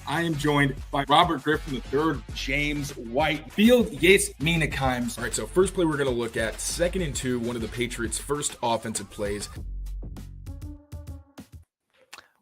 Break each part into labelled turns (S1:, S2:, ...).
S1: I am joined by Robert Griffin III, James White, Field Yates Minakaims.
S2: All right, so first play we're going to look at 2nd and 2, one of the Patriots' first offensive plays.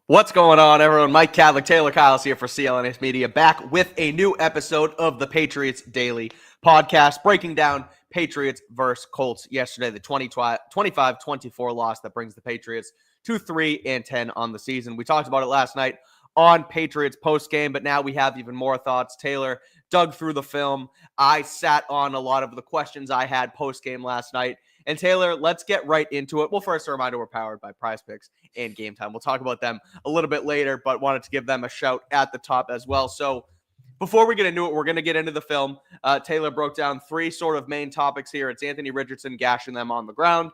S3: What's going on, everyone? Mike Kadlick, Taylor Kyles here for CLNS Media, back with a new episode of the Patriots Daily Podcast, breaking down Patriots versus Colts yesterday, the 25-24 loss that brings the Patriots to 3-10 on the season. We talked about it last night on Patriots postgame, but now we have even more thoughts. Taylor dug through the film. I sat on a lot of the questions I had postgame last night. And Taylor, let's get right into it. Well, first, a reminder, we're powered by Prize Picks and Game Time. We'll talk about them a little bit later, but wanted to give them a shout at the top as well. So before we get into it, we're going to get into the film. Taylor broke down 3 sort of main topics here. It's Anthony Richardson gashing them on the ground.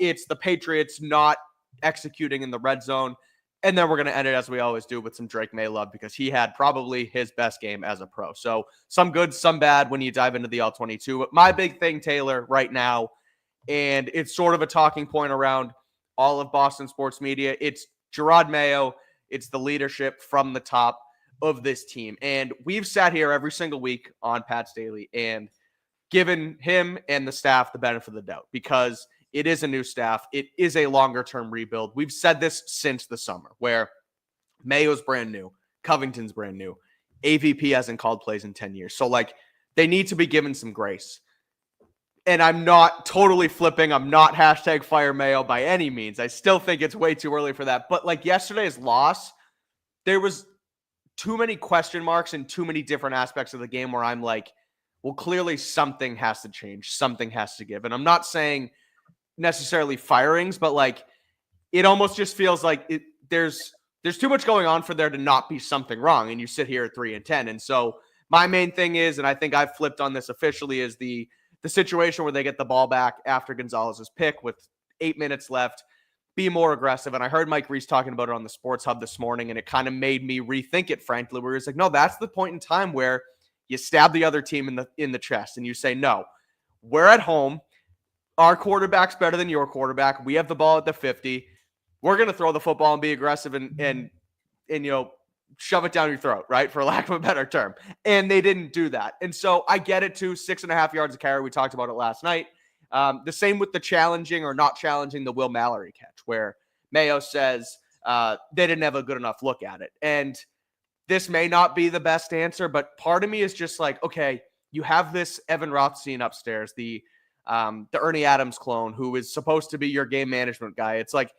S3: It's the Patriots not executing in the red zone. And then we're going to end it, as we always do, with some Drake Maye love, because he had probably his best game as a pro. So some good, some bad when you dive into the All-22. But my big thing, Taylor, right now, and it's sort of a talking point around all of Boston sports media, it's Drake Maye. It's the leadership from the top of this team. And we've sat here every single week on Pat's Daily and given him and the staff the benefit of the doubt, because it is a new staff. It is a longer-term rebuild. We've said this since the summer, where Mayo's brand new, Covington's brand new, AVP hasn't called plays in 10 years. So, they need to be given some grace. And I'm not totally flipping. I'm not hashtag fire Mayo by any means. I still think it's way too early for that. But yesterday's loss, there was too many question marks and too many different aspects of the game where I'm like, well, clearly something has to change. Something has to give. And I'm not saying necessarily firings, but it almost just feels like there's too much going on for there to not be something wrong. And you sit here at 3-10. And so my main thing is, and I think I've flipped on this officially, is the situation where they get the ball back after Gonzalez's pick with 8 minutes left, be more aggressive. And I heard Mike Reese talking about it on the Sports Hub this morning, and it kind of made me rethink it, frankly, where it's like, no, that's the point in time where you stab the other team in the chest and you say, no, we're at home. Our quarterback's better than your quarterback. We have the ball at the 50. We're going to throw the football and be aggressive and shove it down your throat, right? For lack of a better term. And they didn't do that. And so I get it too. 6.5 yards of carry. We talked about it last night. The same with the challenging or not challenging the Will Mallory catch, where Mayo says they didn't have a good enough look at it. And this may not be the best answer, but part of me is just like, okay, you have this Evan Rothstein upstairs, the Ernie Adams clone, who is supposed to be your game management guy. It's like,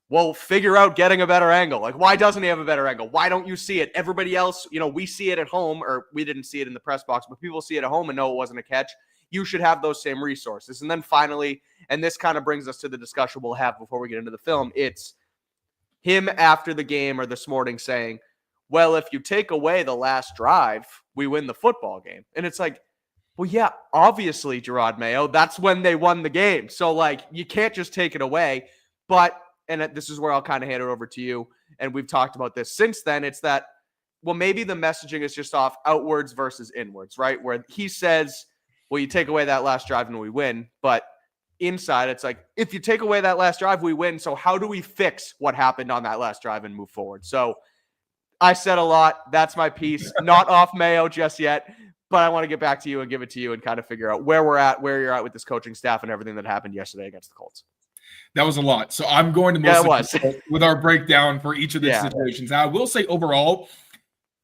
S3: well, figure out getting a better angle. Why doesn't he have a better angle? Why don't you see it? Everybody else, we see it at home, or we didn't see it in the press box, but people see it at home and know it wasn't a catch. You should have those same resources. And then finally, and this kind of brings us to the discussion we'll have before we get into the film, it's him after the game or this morning saying, well, if you take away the last drive, we win the football game. And it's like, well, yeah, obviously, Drake Maye, that's when they won the game. So, you can't just take it away. But, and this is where I'll kind of hand it over to you, and we've talked about this since then, it's that, well, maybe the messaging is just off outwards versus inwards, right? Where he says, well, you take away that last drive and we win. But inside, it's like, if you take away that last drive, we win. So how do we fix what happened on that last drive and move forward? So I said a lot. That's my piece. Not off Mayo just yet. But I want to get back to you and give it to you and kind of figure out where we're at, where you're at with this coaching staff and everything that happened yesterday against the Colts.
S1: That was a lot. So I'm going to mostly with our breakdown for each of the situations. Now, I will say overall,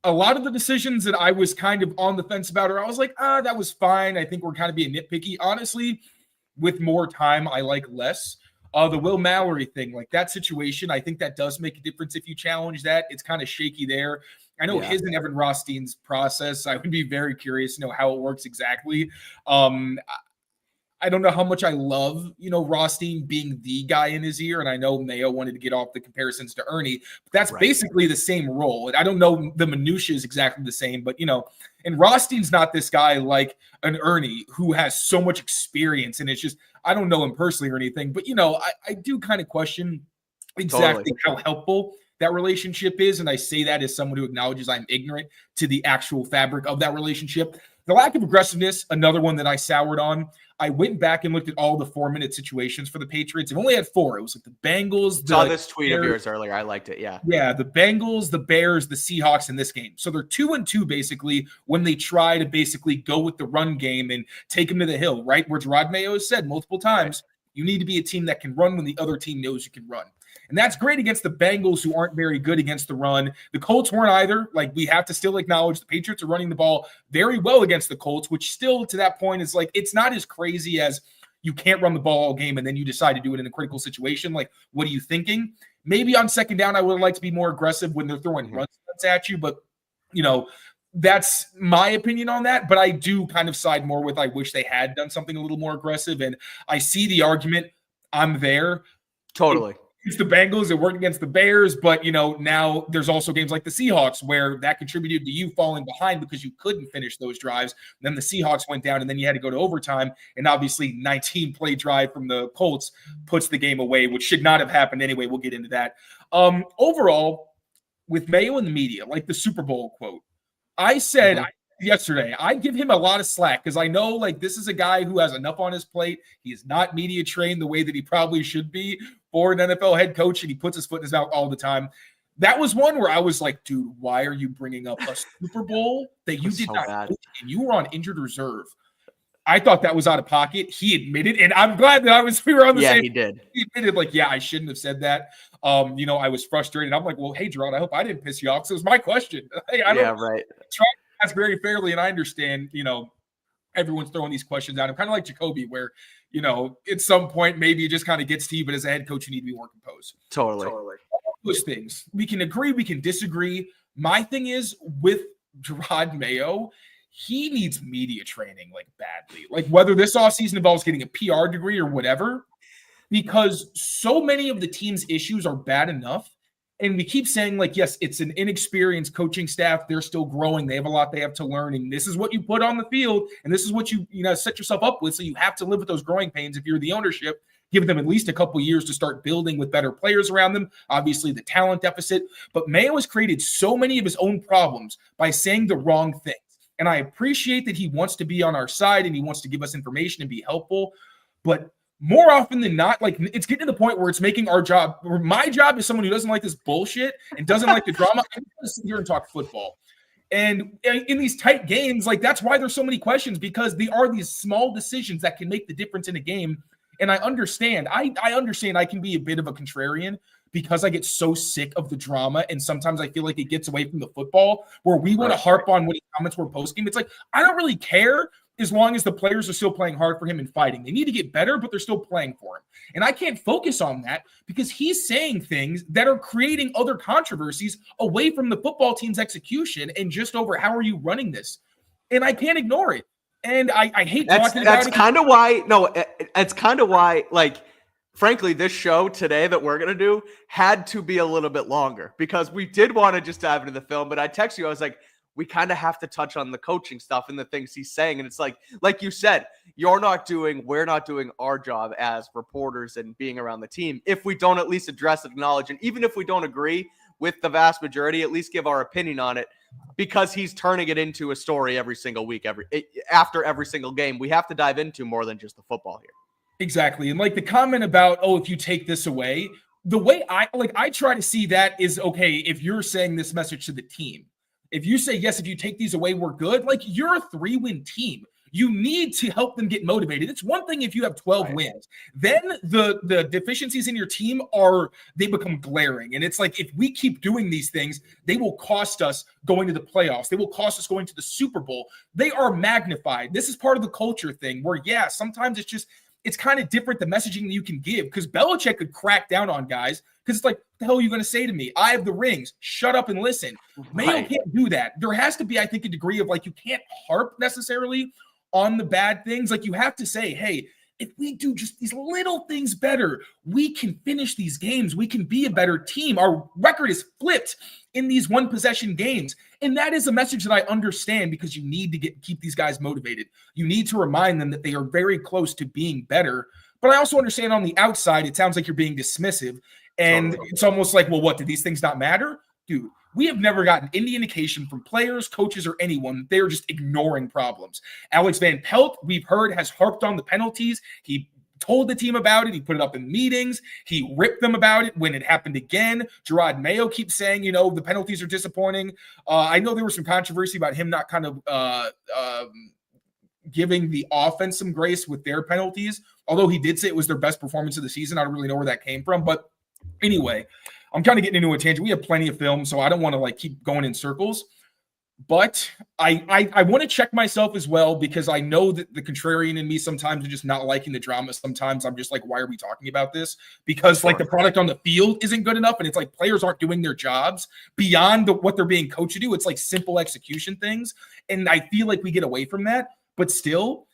S1: a lot of the decisions that I was kind of on the fence about, or I was like, that was fine. I think we're kind of being nitpicky. Honestly, with more time, I like less. The Will Mallory thing, that situation, I think that does make a difference if you challenge that. It's kind of shaky there. I know his and Evan Rothstein's process. I would be very curious to know how it works exactly. I don't know how much I love, Rothstein being the guy in his ear. And I know Mayo wanted to get off the comparisons to Ernie, but that's basically the same role. And I don't know the minutiae is exactly the same, but, and Rothstein's not this guy like an Ernie who has so much experience. And it's just, I don't know him personally or anything, but, I do kind of question exactly how helpful that relationship is. And I say that as someone who acknowledges I'm ignorant to the actual fabric of that relationship. The lack of aggressiveness, another one that I soured on. I went back and looked at all the 4-minute situations for the Patriots. They've only had 4. It was like the Bengals.
S3: Saw this tweet of yours earlier. I liked it. Yeah.
S1: Yeah. The Bengals, the Bears, the Seahawks in this game. So they're 2-2 basically when they try to basically go with the run game and take them to the hill, right? Where Drake Maye has said multiple times, you need to be a team that can run when the other team knows you can run. And that's great against the Bengals, who aren't very good against the run. The Colts weren't either. Like, we have to still acknowledge the Patriots are running the ball very well against the Colts, which still to that point is like, it's not as crazy as you can't run the ball all game and then you decide to do it in a critical situation. Like, what are you thinking? Maybe on second down, I would like to be more aggressive when they're throwing runs at you, but that's my opinion on that. But I do kind of side more with, I wish they had done something a little more aggressive. And I see the argument. I'm there.
S3: Totally.
S1: It's the Bengals. It worked against the Bears, but now there's also games like the Seahawks where that contributed to you falling behind because you couldn't finish those drives. Then the Seahawks went down, and then you had to go to overtime. And obviously, 19-play drive from the Colts puts the game away, which should not have happened anyway. We'll get into that. Overall, with Mayo in the media, like the Super Bowl quote, I said yesterday, I give him a lot of slack because I know like this is a guy who has enough on his plate. He is not media trained the way that he probably should be for an NFL head coach, and he puts his foot in his mouth all the time. That was one where I was like, dude, why are you bringing up a Super Bowl that you did not coach and you were on injured reserve? I thought that was out of pocket. He admitted, and I'm glad that we were on the same.
S3: Yeah, he did.
S1: He admitted, like, yeah, I shouldn't have said that. I was frustrated. I'm like, well, hey, Gerard, I hope I didn't piss you off. So it was my question. Hey, I don't try to ask very fairly, and I understand, everyone's throwing these questions out. I'm kind of like Jacoby, where, at some point, maybe it just kind of gets to you, but as a head coach, you need to be more composed.
S3: Totally.
S1: All those things. We can agree, we can disagree. My thing is, with Drake Maye, he needs media training, like, badly. Like, whether this offseason involves getting a PR degree or whatever, because so many of the team's issues are bad enough. And we keep saying, like, yes, it's an inexperienced coaching staff. They're still growing. They have a lot they have to learn. And this is what you put on the field. And this is what you set yourself up with. So you have to live with those growing pains. If you're the ownership, give them at least a couple years to start building with better players around them. Obviously, the talent deficit. But Mayo has created so many of his own problems by saying the wrong things. And I appreciate that he wants to be on our side and he wants to give us information and be helpful. But more often than not, like, it's getting to the point where it's making our job, or my job as someone who doesn't like this bullshit and doesn't like the drama, I'm going to sit here and talk football. And in these tight games, like, that's why there's so many questions, because they are these small decisions that can make the difference in a game. And I understand. I understand I can be a bit of a contrarian because I get so sick of the drama. And sometimes I feel like it gets away from the football, where we want to harp on what he comments were post-game. It's like, I don't really care as long as the players are still playing hard for him and fighting. They need to get better, but they're still playing for him. And I can't focus on that because he's saying things that are creating other controversies away from the football team's execution and just over how are you running this. And I can't ignore it. And I hate talking about it.
S3: It's kind of why, like, frankly, this show today that we're going to do had to be a little bit longer because we did want to just dive into the film. But I texted you, I was like, we kind of have to touch on the coaching stuff and the things he's saying. And it's like you said, we're not doing our job as reporters and being around the team if we don't at least address and acknowledge. And even if we don't agree with the vast majority, at least give our opinion on it, because he's turning it into a story every single week, after every single game. We have to dive into more than just the football here.
S1: Exactly. And like the comment about, if you take this away, the way I try to see that is, okay, if you're saying this message to the team, if you say, yes, if you take these away, we're good, like, you're a 3-win team. You need to help them get motivated. It's one thing if you have 12 wins. Then the deficiencies in your team they become glaring. And it's like, if we keep doing these things, they will cost us going to the playoffs. They will cost us going to the Super Bowl. They are magnified. This is part of the culture thing where, yeah, sometimes it's kind of different, the messaging that you can give, because Belichick could crack down on guys because it's like, what the hell are you going to say to me? I have the rings. Shut up and listen. Mayo can't do that. There has to be, I think, a degree of, like, you can't harp necessarily on the bad things. Like, you have to say, hey, if we do just these little things better, we can finish these games. We can be a better team. Our record is flipped in these one-possession games. And that is a message that I understand, because you need to keep these guys motivated. You need to remind them that they are very close to being better. But I also understand on the outside, it sounds like you're being dismissive. And It's almost like, well, what, do these things not matter? Dude, We have never gotten any indication from players, coaches, or anyone. They're just ignoring problems. Alex Van Pelt, we've heard, has harped on the penalties. He told the team about it. He put it up in meetings. He ripped them about it when it happened again. Drake Maye keeps saying, the penalties are disappointing. I know there was some controversy about him not kind of giving the offense some grace with their penalties, although he did say it was their best performance of the season. I don't really know where that came from. But anyway, I'm kind of getting into a tangent. We have plenty of film, so I don't want to keep going in circles. But I want to check myself as well, because I know that the contrarian in me sometimes is just not liking the drama. Sometimes I'm just like, why are we talking about this? Because the product on the field isn't good enough, and it's like players aren't doing their jobs beyond what they're being coached to do. It's like simple execution things, and I feel like we get away from that. But still,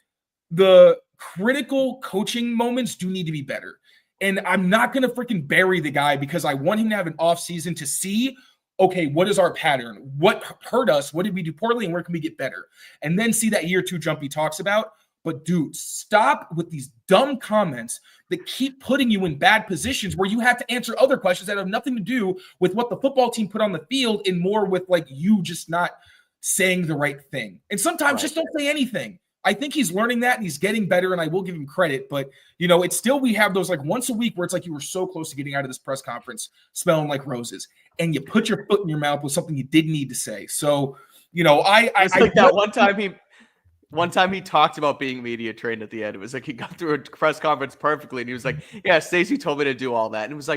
S1: the critical coaching moments do need to be better. And I'm not going to freaking bury the guy, because I want him to have an off season to see, okay, what is our pattern? What hurt us? What did we do poorly? And where can we get better? And then see that year 2 jump he talks about. But dude, stop with these dumb comments that keep putting you in bad positions where you have to answer other questions that have nothing to do with what the football team put on the field, and more with you just not saying the right thing. And sometimes just don't say anything. I think he's learning that, and he's getting better, and I will give him credit. But, it's still, we have those once a week where it's you were so close to getting out of this press conference smelling like roses, and you put your foot in your mouth with something you didn't need to say. So,
S3: one time he talked about being media trained at the end. It was he got through a press conference perfectly, and he was like, yeah, Stacey told me to do all that. And it was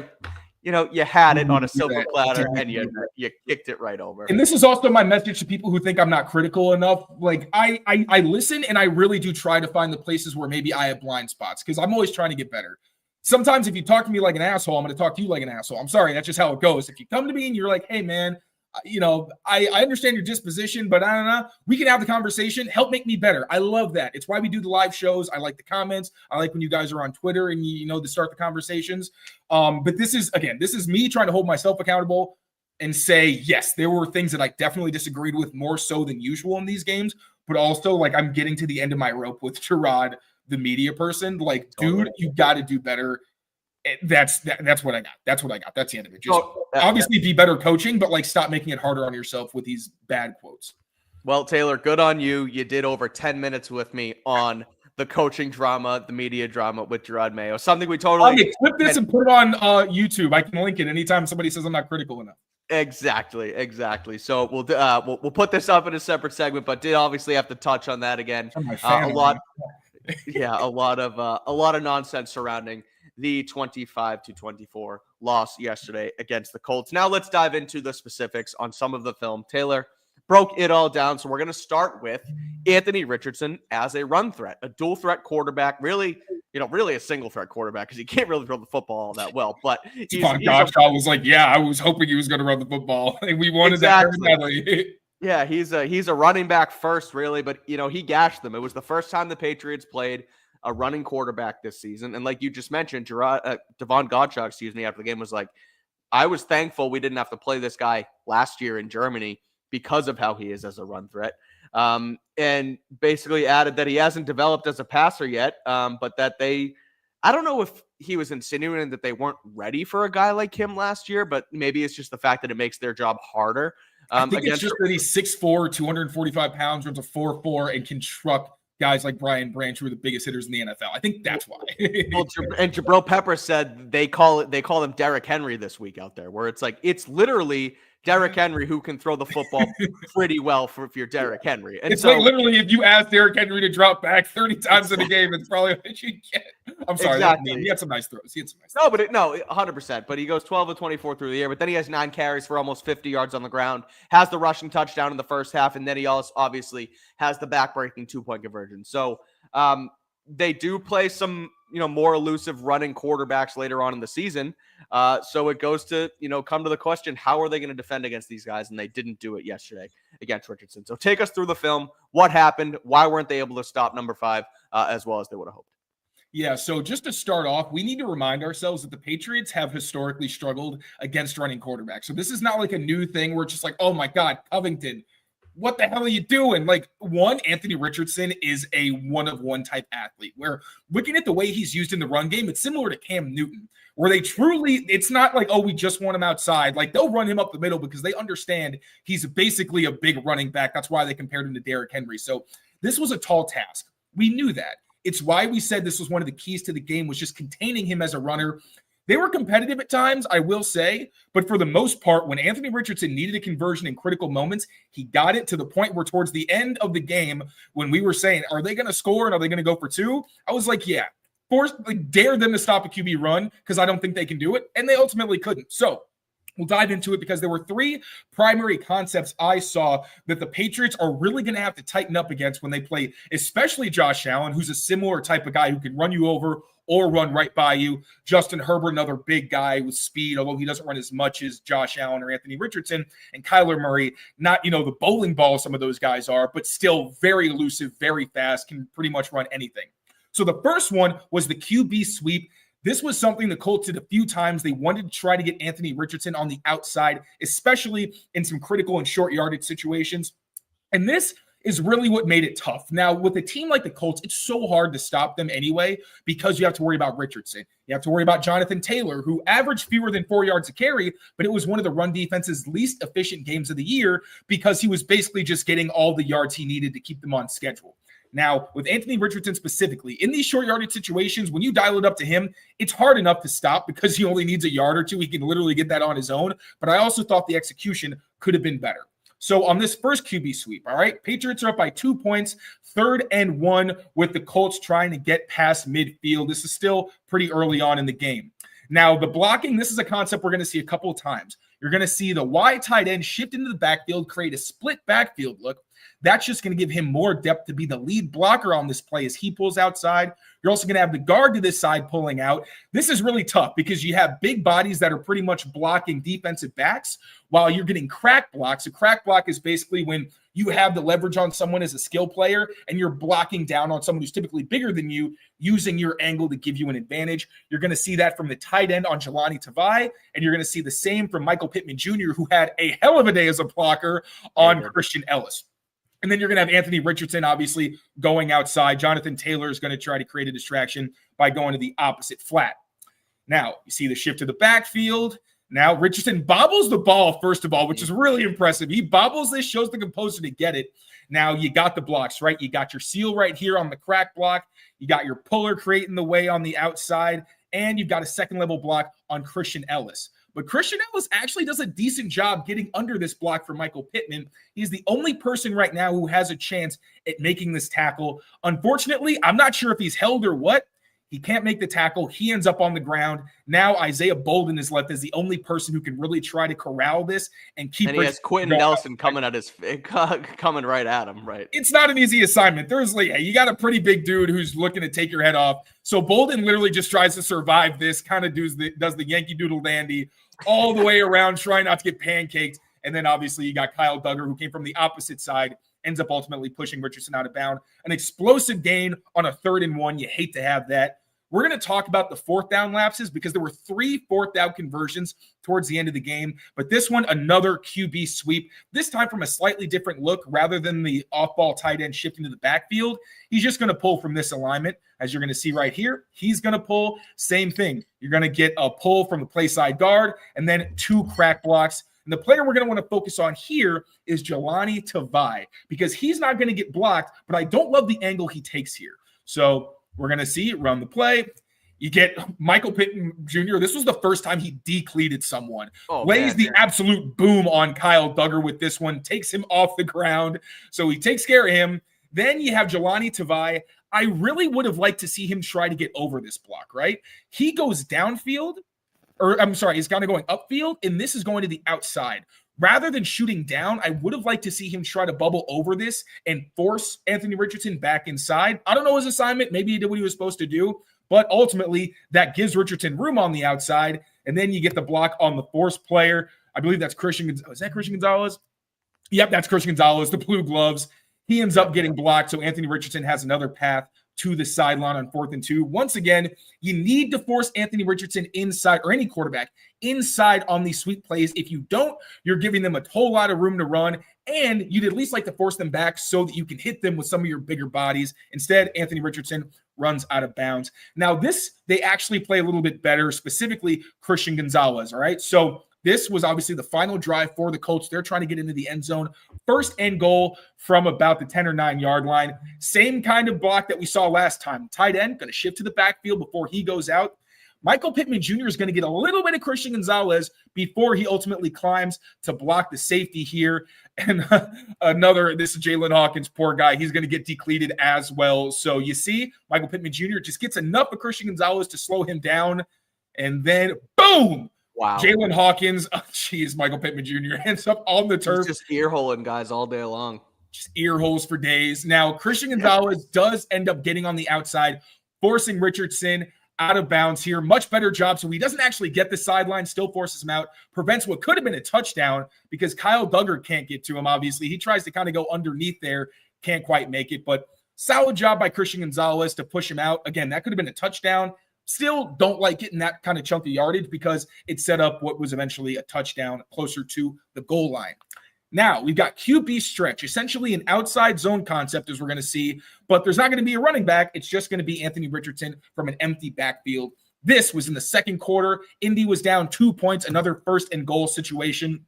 S3: you had it on a silver platter, and you kicked it right over.
S1: And this is also my message to people who think I'm not critical enough. I listen, and I really do try to find the places where maybe I have blind spots, because I'm always trying to get better. Sometimes if you talk to me like an asshole, I'm going to talk to you like an asshole. I'm sorry. That's just how it goes. If you come to me and you're like, hey, man, I understand your disposition, but I don't know. We can have the conversation. Help make me better. I love that. It's why we do the live shows. I like the comments. I like when you guys are on Twitter and to start the conversations. But this is me trying to hold myself accountable and say, yes, there were things that I definitely disagreed with more so than usual in these games, but also I'm getting to the end of my rope with Gerard, the media person. Dude, you got to do better. That's what I got. That's what I got. That's the end of it. Just obviously be better coaching, but stop making it harder on yourself with these bad quotes.
S3: Well, Taylor, good on you. You did over 10 minutes with me on the coaching drama, the media drama with Drake Maye. Something we totally
S1: clip this and put it on YouTube. I can link it anytime somebody says I'm not critical enough.
S3: Exactly. So we'll put this up in a separate segment, but did obviously have to touch on that again. A lot of nonsense surrounding the 25-24 loss yesterday against the Colts. Now let's dive into the specifics on some of the film. Taylor broke it all down. So we're going to start with Anthony Richardson as a run threat, a dual threat quarterback, really a single threat quarterback, because he can't really throw the football all that well. But
S1: Gottschall was like, yeah, I was hoping he was going to run the football. We wanted that badly.
S3: Yeah, he's a running back first, really, but he gashed them. It was the first time the Patriots played a running quarterback this season, and like you just mentioned, Devon Gottschalk, after the game was like, I was thankful we didn't have to play this guy last year in Germany because of how he is as a run threat, and basically added that he hasn't developed as a passer yet, but that I don't know if he was insinuating that they weren't ready for a guy like him last year, but maybe it's just the fact that it makes their job harder.
S1: I think it's just that he's 6'4", 245 pounds, runs a 4.4, and can truck guys like Brian Branch, who are the biggest hitters in the NFL. I think that's why.
S3: And Jabril Pepper said they call him Derrick Henry this week out there, where it's literally Derrick Henry who can throw the football pretty well if you're Derrick Henry. And
S1: it's literally, if you ask Derrick Henry to drop back 30 times in a game, it's probably what you get. I'm sorry.
S3: Exactly.
S1: He had some nice throws.
S3: No, 100%. But he goes 12 of 24 through the air. But then he has 9 carries for almost 50 yards on the ground, has the rushing touchdown in the first half, and then he also obviously has the back-breaking 2-point conversion. So they do play some more elusive running quarterbacks later on in the season. So it goes to, come to the question, how are they going to defend against these guys? And they didn't do it yesterday against Richardson. So take us through the film. What happened? Why weren't they able to stop number 5 as well as they would have hoped?
S1: Yeah, so just to start off, we need to remind ourselves that the Patriots have historically struggled against running quarterbacks. So this is not like a new thing where it's just like, oh my God, Covington, what the hell are you doing? Like, one, Anthony Richardson is a one-of-one type athlete, where looking at the way he's used in the run game, it's similar to Cam Newton, where they truly, it's not like, oh, we just want him outside. Like, they'll run him up the middle because they understand he's basically a big running back. That's why they compared him to Derrick Henry. So this was a tall task. We knew that. It's why we said this was one of the keys to the game, was just containing him as a runner. They were competitive at times, I will say, but for the most part, when Anthony Richardson needed a conversion in critical moments, he got it to the point where towards the end of the game, when we were saying, are they going to score and are they going to go for two? I was like, yeah, dare them to stop a QB run, because I don't think they can do it, and they ultimately couldn't. So we'll dive into it, because there were three primary concepts I saw that the Patriots are really going to have to tighten up against when they play, especially Josh Allen, who's a similar type of guy who can run you over or run right by you. Justin Herbert, another big guy with speed, although he doesn't run as much as Josh Allen or Anthony Richardson. And Kyler Murray, not, the bowling ball some of those guys are, but still very elusive, very fast, can pretty much run anything. So the first one was the QB sweep. This was something the Colts did a few times. They wanted to try to get Anthony Richardson on the outside, especially in some critical and short yardage situations. And this is really what made it tough. Now, with a team like the Colts, it's so hard to stop them anyway, because you have to worry about Richardson. You have to worry about Jonathan Taylor, who averaged fewer than 4 yards a carry, but it was one of the run defense's least efficient games of the year, because he was basically just getting all the yards he needed to keep them on schedule. Now, with Anthony Richardson specifically, in these short yardage situations, when you dial it up to him, it's hard enough to stop, because he only needs a yard or two. He can literally get that on his own. But I also thought the execution could have been better. So on this first QB sweep, all right, Patriots are up by 2 points, 3rd and 1, with the Colts trying to get past midfield. This is still pretty early on in the game. Now, the blocking, this is a concept we're going to see a couple of times. You're going to see the wide tight end shift into the backfield, create a split backfield look. That's just going to give him more depth to be the lead blocker on this play as he pulls outside. You're also going to have the guard to this side pulling out. This is really tough, because you have big bodies that are pretty much blocking defensive backs while you're getting crack blocks. A crack block is basically when you have the leverage on someone as a skill player and you're blocking down on someone who's typically bigger than you, using your angle to give you an advantage. You're going to see that from the tight end on Jelani Tavai, and you're going to see the same from Michael Pittman Jr., who had a hell of a day as a blocker on Christian Ellis. And then you're going to have Anthony Richardson, obviously, going outside. Jonathan Taylor is going to try to create a distraction by going to the opposite flat. Now, you see the shift to the backfield. Now, Richardson bobbles the ball, first of all, which is really impressive. He bobbles this, shows the composer to get it. Now, you got the blocks, right? You got your seal right here on the crack block. You got your puller creating the way on the outside. And you've got a second-level block on Christian Ellis. But Christian Ellis actually does a decent job getting under this block for Michael Pittman. He's the only person right now who has a chance at making this tackle. Unfortunately, I'm not sure if he's held or what. He can't make the tackle. He ends up on the ground. Now Isaiah Bolden is left as the only person who can really try to corral this and keep.
S3: And he has Quentin Nelson coming right at him. Right.
S1: It's not an easy assignment. You got a pretty big dude who's looking to take your head off. So Bolden literally just tries to survive this, kind of does the Yankee Doodle dandy all the way around, trying not to get pancaked. And then obviously you got Kyle Duggar, who came from the opposite side, ends up ultimately pushing Richardson out of bounds. An explosive gain on a 3rd and 1. You hate to have that. We're going to talk about the 4th down lapses, because there were 3 4th down conversions towards the end of the game. But this one, another QB sweep, this time from a slightly different look rather than the off-ball tight end shifting to the backfield. He's just going to pull from this alignment. As you're going to see right here, he's going to pull. Same thing. You're going to get a pull from the play side guard and then 2 crack blocks. And the player we're going to want to focus on here is Jelani Tavai, because he's not going to get blocked, but I don't love the angle he takes here. So we're going to see it run the play. You get Michael Pittman Jr. This was the first time he decleated someone. Lays the absolute boom on Kyle Duggar with this one, takes him off the ground. So he takes care of him. Then you have Jelani Tavai. I really would have liked to see him try to get over this block, right? He goes downfield, he's kind of going upfield, and this is going to the outside. Rather than shooting down, I would have liked to see him try to bubble over this and force Anthony Richardson back inside. I don't know his assignment. Maybe he did what he was supposed to do, but ultimately that gives Richardson room on the outside, and then you get the block on the force player. I believe that's Christian. Is that Christian Gonzalez? Yep, that's Christian Gonzalez, the blue gloves. He ends up getting blocked, so Anthony Richardson has another path to the sideline on 4th and 2. Once again, you need to force Anthony Richardson inside, or any quarterback inside on these sweep plays. If you don't, you're giving them a whole lot of room to run, and you'd at least like to force them back so that you can hit them with some of your bigger bodies. Instead, Anthony Richardson runs out of bounds. Now, this, they actually play a little bit better, specifically Christian Gonzalez, all right? So this was obviously the final drive for the Colts. They're trying to get into the end zone. 1st and goal from about the 10 or 9 yard line. Same kind of block that we saw last time. Tight end going to shift to the backfield before he goes out. Michael Pittman Jr. is going to get a little bit of Christian Gonzalez before he ultimately climbs to block the safety here. And this is Jalen Hawkins, poor guy. He's going to get decleated as well. So you see, Michael Pittman Jr. just gets enough of Christian Gonzalez to slow him down. And then, boom!
S3: Wow.
S1: Jalen Hawkins, Michael Pittman Jr. ends up on the turf.
S3: He's just ear-holing guys all day long.
S1: Just ear holes for days. Now, Christian Gonzalez does end up getting on the outside, forcing Richardson out of bounds here. Much better job. So he doesn't actually get the sideline, still forces him out, prevents what could have been a touchdown because Kyle Duggar can't get to him, obviously. He tries to kind of go underneath there, can't quite make it. But solid job by Christian Gonzalez to push him out. Again, that could have been a touchdown. Still don't like getting that kind of chunk of yardage because it set up what was eventually a touchdown closer to the goal line. Now, we've got QB stretch, essentially an outside zone concept as we're going to see, but there's not going to be a running back. It's just going to be Anthony Richardson from an empty backfield. This was in the second quarter. Indy was down 2 points, another 1st and goal situation.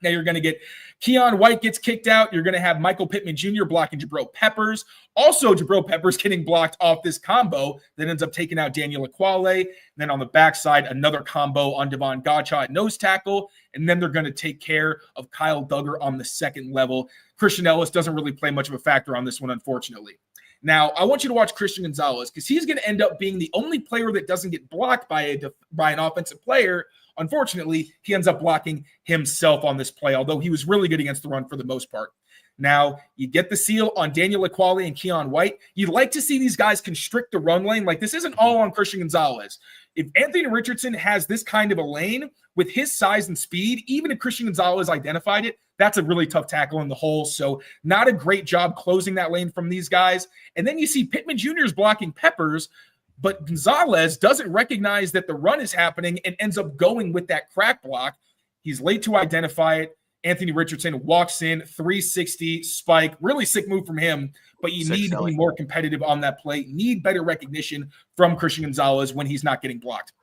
S1: Now you're going to get Keon White gets kicked out. You're going to have Michael Pittman Jr. blocking Jabril Peppers. Also, Jabril Peppers getting blocked off this combo that ends up taking out Daniel Ekuale. And then on the backside, another combo on Devon Godchaux at nose tackle. And then they're going to take care of Kyle Duggar on the second level. Christian Ellis doesn't really play much of a factor on this one, unfortunately. Now, I want you to watch Christian Gonzalez because he's going to end up being the only player that doesn't get blocked by an offensive player. Unfortunately, he ends up blocking himself on this play, although he was really good against the run for the most part. Now, you get the seal on Daniel Ekuale and Keon White. You'd like to see these guys constrict the run lane. Like, this isn't all on Christian Gonzalez. If Anthony Richardson has this kind of a lane with his size and speed, even if Christian Gonzalez identified it, that's a really tough tackle in the hole. So not a great job closing that lane from these guys. And then you see Pittman Jr. is blocking Peppers, but Gonzalez doesn't recognize that the run is happening and ends up going with that crack block. He's late to identify it. Anthony Richardson walks in, 360 spike. Really sick move from him, but you need to be more competitive on that play. Need better recognition from Christian Gonzalez when he's not getting blocked.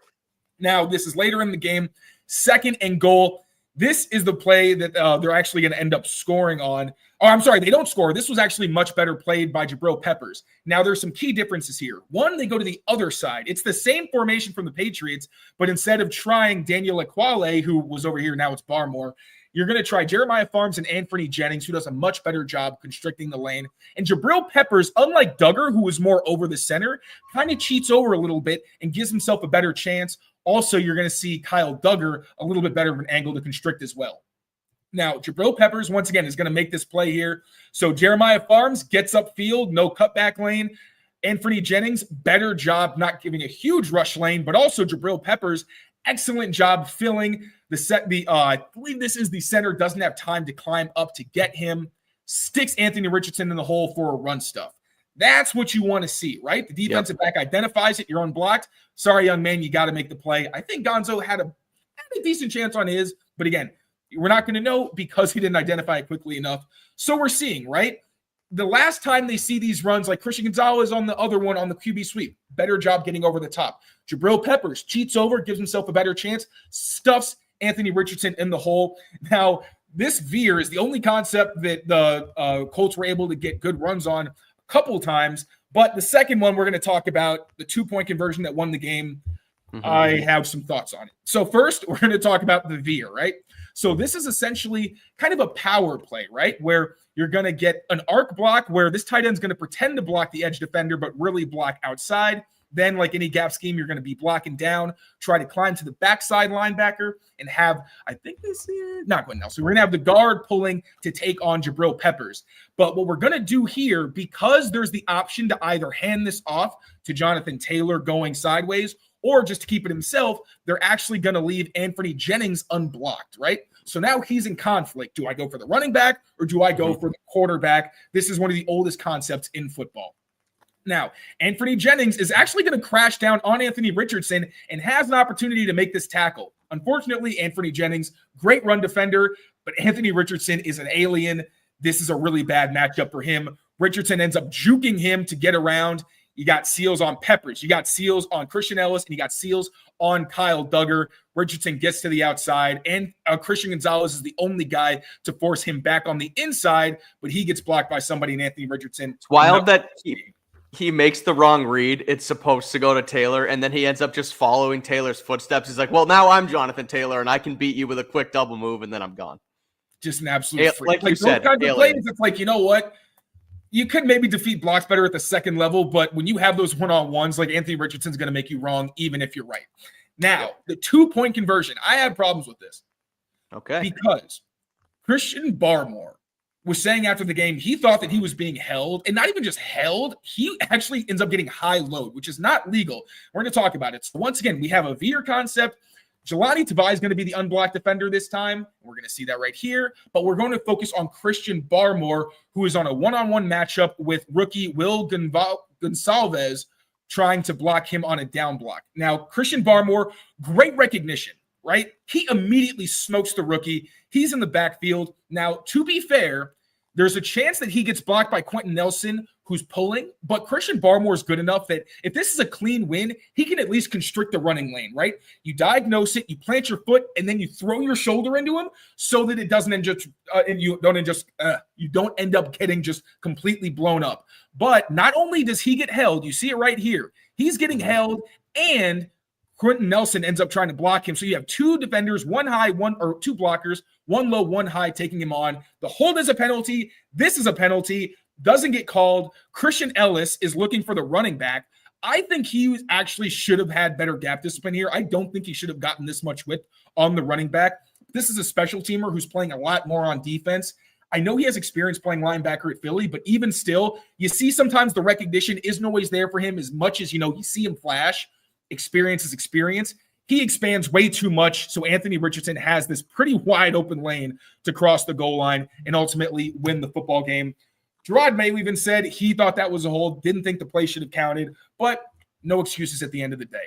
S1: Now, this is later in the game. 2nd and goal. This is the play that they're actually going to end up scoring on. Oh, I'm sorry, they don't score. This was actually much better played by Jabril Peppers. Now, there's some key differences here. One, they go to the other side. It's the same formation from the Patriots, but instead of trying Daniel Ekuale, who was over here, now it's Barmore, you're going to try Jeremiah Farms and Anthony Jennings, who does a much better job constricting the lane. And Jabril Peppers, unlike Duggar, who was more over the center, kind of cheats over a little bit and gives himself a better chance. Also, you're going to see Kyle Duggar a little bit better of an angle to constrict as well. Now, Jabril Peppers, once again, is going to make this play here. So Jeremiah Farms gets upfield, no cutback lane. Anthony Jennings, better job not giving a huge rush lane, but also Jabril Peppers, excellent job filling the set. I believe this is the center, doesn't have time to climb up to get him, sticks Anthony Richardson in the hole for a run stuff. That's what you want to see, right? The defensive back identifies it. You're unblocked. Sorry, young man, you got to make the play. I think Gonzo had a decent chance on his, but again, we're not going to know because he didn't identify it quickly enough. So we're seeing, right? The last time they see these runs, like Christian Gonzalez on the other one on the QB sweep, better job getting over the top. Jabril Peppers cheats over, gives himself a better chance, stuffs Anthony Richardson in the hole. Now, this veer is the only concept that the Colts were able to get good runs on a couple of times. But the second one we're going to talk about, the 2-point conversion that won the game, I have some thoughts on it. So first, we're going to talk about the veer, right? So this is essentially kind of a power play, right? Where you're going to get an arc block where this tight end is going to pretend to block the edge defender, but really block outside. Then, like any gap scheme, you're going to be blocking down, try to climb to the backside linebacker, and have, I think this is not going else. So we're going to have the guard pulling to take on Jabril Peppers. But what we're going to do here, because there's the option to either hand this off to Jonathan Taylor going sideways, or just to keep it himself, they're actually going to leave Anthony Jennings unblocked, right? So now he's in conflict. Do I go for the running back or do I go for the quarterback? This is one of the oldest concepts in football. Now, Anthony Jennings is actually going to crash down on Anthony Richardson and has an opportunity to make this tackle. Unfortunately, Anthony Jennings, great run defender, but Anthony Richardson is an alien. This is a really bad matchup for him. Richardson ends up juking him to get around. You got seals on Peppers. You got seals on Christian Ellis, and you got seals on Kyle Duggar. Richardson gets to the outside, and Christian Gonzalez is the only guy to force him back on the inside, but he gets blocked by somebody in Anthony Richardson.
S3: It's wild that he makes the wrong read. It's supposed to go to Taylor, and then he ends up just following Taylor's footsteps. He's like, well, now I'm Jonathan Taylor, and I can beat you with a quick double move, and then I'm gone.
S1: Just an absolute freak.
S3: Like you said,
S1: those kinds of plays, it's like, you know what? You could maybe defeat blocks better at the second level, but when you have those one-on-ones, like Anthony Richardson's going to make you wrong, even if you're right. Now, the 2-point conversion, I have problems with this.
S3: Okay.
S1: Because Christian Barmore was saying after the game, he thought that he was being held, and not even just held, he actually ends up getting high load, which is not legal. We're going to talk about it. So once again, we have a veer concept. Jelani Tavai is going to be the unblocked defender this time. We're going to see that right here. But we're going to focus on Christian Barmore, who is on a one-on-one matchup with rookie Will Gonsalves, trying to block him on a down block. Now, Christian Barmore, great recognition, right? He immediately smokes the rookie. He's in the backfield. Now, to be fair, there's a chance that he gets blocked by Quentin Nelson, who's pulling, but Christian Barmore is good enough that if this is a clean win, he can at least constrict the running lane, right? You diagnose it, you plant your foot, and then you throw your shoulder into him so that it doesn't you don't end up getting just completely blown up. But not only does he get held, you see it right here, he's getting held, and Quentin Nelson ends up trying to block him. So you have two defenders, two blockers, one low, one high, taking him on. The hold is a penalty. This is a penalty. Doesn't get called. Christian Ellis is looking for the running back. I think he actually should have had better gap discipline here. I don't think he should have gotten this much width on the running back. This is a special teamer who's playing a lot more on defense. I know he has experience playing linebacker at Philly, but even still, you see sometimes the recognition isn't always there for him as much as, you see him flash. Experience is experience. He expands way too much, so Anthony Richardson has this pretty wide open lane to cross the goal line and ultimately win the football game. Drake Maye even said he thought that was a hold, didn't think the play should have counted, but no excuses at the end of the day.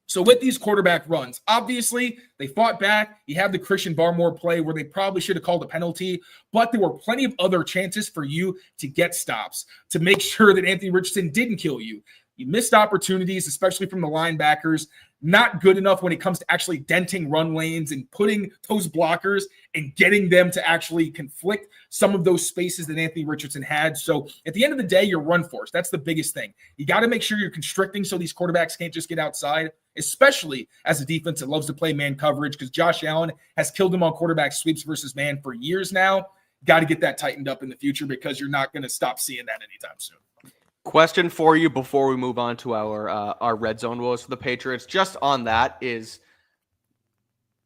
S1: So with these quarterback runs, obviously they fought back. You have the Christian Barmore play where they probably should have called a penalty, but there were plenty of other chances for you to get stops, to make sure that Anthony Richardson didn't kill you. You missed opportunities, especially from the linebackers. Not good enough when it comes to actually denting run lanes and putting those blockers and getting them to actually conflict some of those spaces that Anthony Richardson had. So at the end of the day, your run force, that's the biggest thing. You got to make sure you're constricting so these quarterbacks can't just get outside, especially as a defense that loves to play man coverage, because Josh Allen has killed him on quarterback sweeps versus man for years now. Got to get that tightened up in the future because you're not going to stop seeing that anytime soon.
S3: Question for you before we move on to our red zone woes for the Patriots. Just on that is,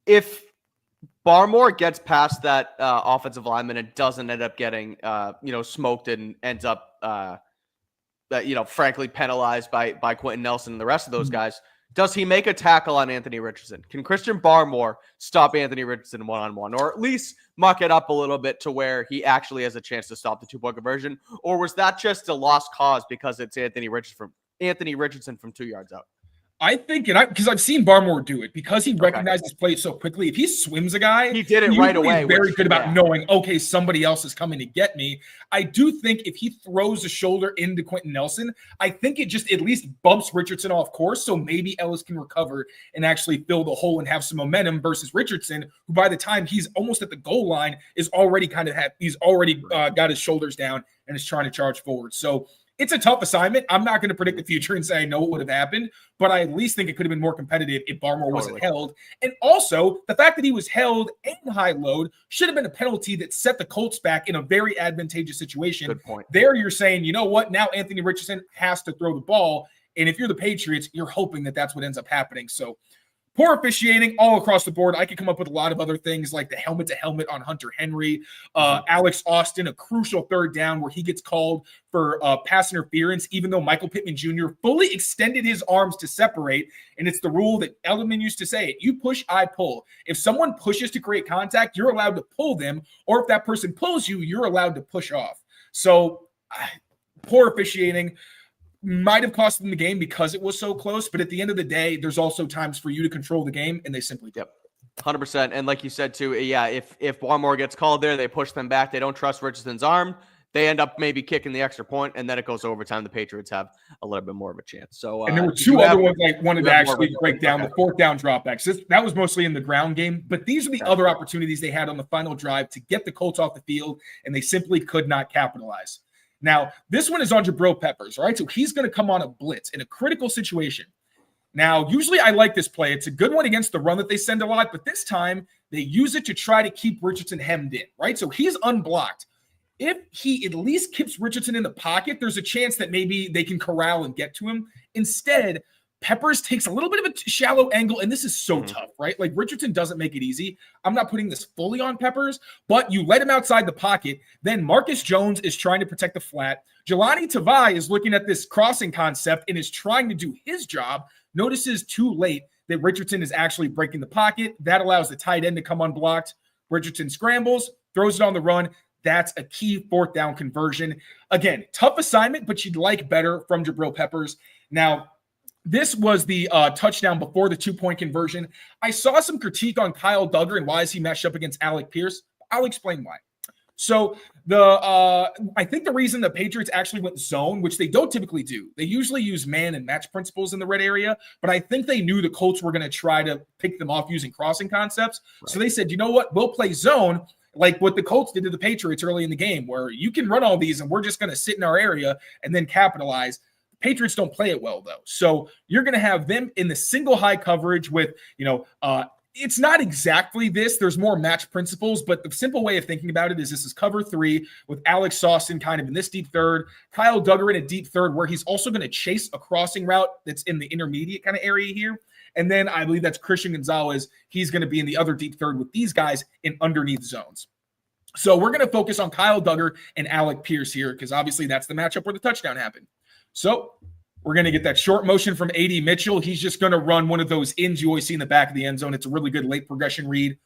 S3: if Barmore gets past that offensive lineman and doesn't end up getting smoked and ends up frankly penalized by Quentin Nelson and the rest of those guys, does he make a tackle on Anthony Richardson? Can Christian Barmore stop Anthony Richardson one-on-one, or at least muck it up a little bit to where he actually has a chance to stop the 2-point conversion? Or was that just a lost cause because it's Anthony Richardson from 2 yards out?
S1: I think, because I've seen Barmore do it, because he recognizes plays so quickly. If he swims a guy,
S3: he did it right away.
S1: He's very good about knowing, okay, somebody else is coming to get me. I do think if he throws a shoulder into Quentin Nelson, I think it just at least bumps Richardson off course, so maybe Ellis can recover and actually fill the hole and have some momentum versus Richardson, who by the time he's almost at the goal line is already got his shoulders down and is trying to charge forward. So it's a tough assignment. I'm not going to predict the future and say I know what would have happened, but I at least think it could have been more competitive if Barmore wasn't held. And also, the fact that he was held and high load should have been a penalty that set the Colts back in a very advantageous situation.
S3: Good point.
S1: There you're saying, you know what, now Anthony Richardson has to throw the ball. And if you're the Patriots, you're hoping that that's what ends up happening. So poor officiating all across the board. I could come up with a lot of other things like the helmet-to-helmet on Hunter Henry. Alex Austin, a crucial third down where he gets called for pass interference, even though Michael Pittman Jr. fully extended his arms to separate. And it's the rule that Edelman used to say, you push, I pull. If someone pushes to create contact, you're allowed to pull them. Or if that person pulls you, you're allowed to push off. So poor officiating. might have cost them the game because it was so close. But at the end of the day, there's also times for you to control the game, and they simply don't.
S3: 100%. And like you said, too, yeah, if one more gets called there, they push them back. They don't trust Richardson's arm. They end up maybe kicking the extra point, and then it goes overtime. The Patriots have a little bit more of a chance. So,
S1: and there were two other ones I wanted to actually break down. The fourth down dropbacks. That was mostly in the ground game, but these are the other opportunities they had on the final drive to get the Colts off the field, and they simply could not capitalize. Now, this one is on Jabril Peppers, all right? So he's going to come on a blitz in a critical situation. Now, usually I like this play. It's a good one against the run that they send a lot, but this time they use it to try to keep Richardson hemmed in, right? So he's unblocked. If he at least keeps Richardson in the pocket, there's a chance that maybe they can corral and get to him. Instead, Peppers takes a little bit of a shallow angle, and this is so tough, right? Like, Richardson doesn't make it easy. I'm not putting this fully on Peppers, but you let him outside the pocket. Then Marcus Jones is trying to protect the flat. Jelani Tavai is looking at this crossing concept and is trying to do his job. Notices too late that Richardson is actually breaking the pocket. That allows the tight end to come unblocked. Richardson scrambles, throws it on the run. That's a key fourth down conversion. Again, tough assignment, but you'd like better from Jabril Peppers. Now, this was the touchdown before the 2-point conversion. I saw some critique on Kyle Duggar and why is he matched up against Alec Pierce. I'll explain why. So I think the reason the Patriots actually went zone, which they don't typically do, they usually use man and match principles in the red area, but I think they knew the Colts were going to try to pick them off using crossing concepts. Right. So they said, you know what, we'll play zone like what the Colts did to the Patriots early in the game, where you can run all these and we're just going to sit in our area and then capitalize. Patriots don't play it well, though. So you're going to have them in the single high coverage with, it's not exactly this. There's more match principles, but the simple way of thinking about it is this is cover 3 with Alex Saucin kind of in this deep third, Kyle Duggar in a deep third where he's also going to chase a crossing route that's in the intermediate kind of area here. And then I believe that's Christian Gonzalez. He's going to be in the other deep third with these guys in underneath zones. So we're going to focus on Kyle Duggar and Alec Pierce here because obviously that's the matchup where the touchdown happened. So we're going to get that short motion from A.D. Mitchell. He's just going to run one of those ins you always see in the back of the end zone. It's a really good late progression read.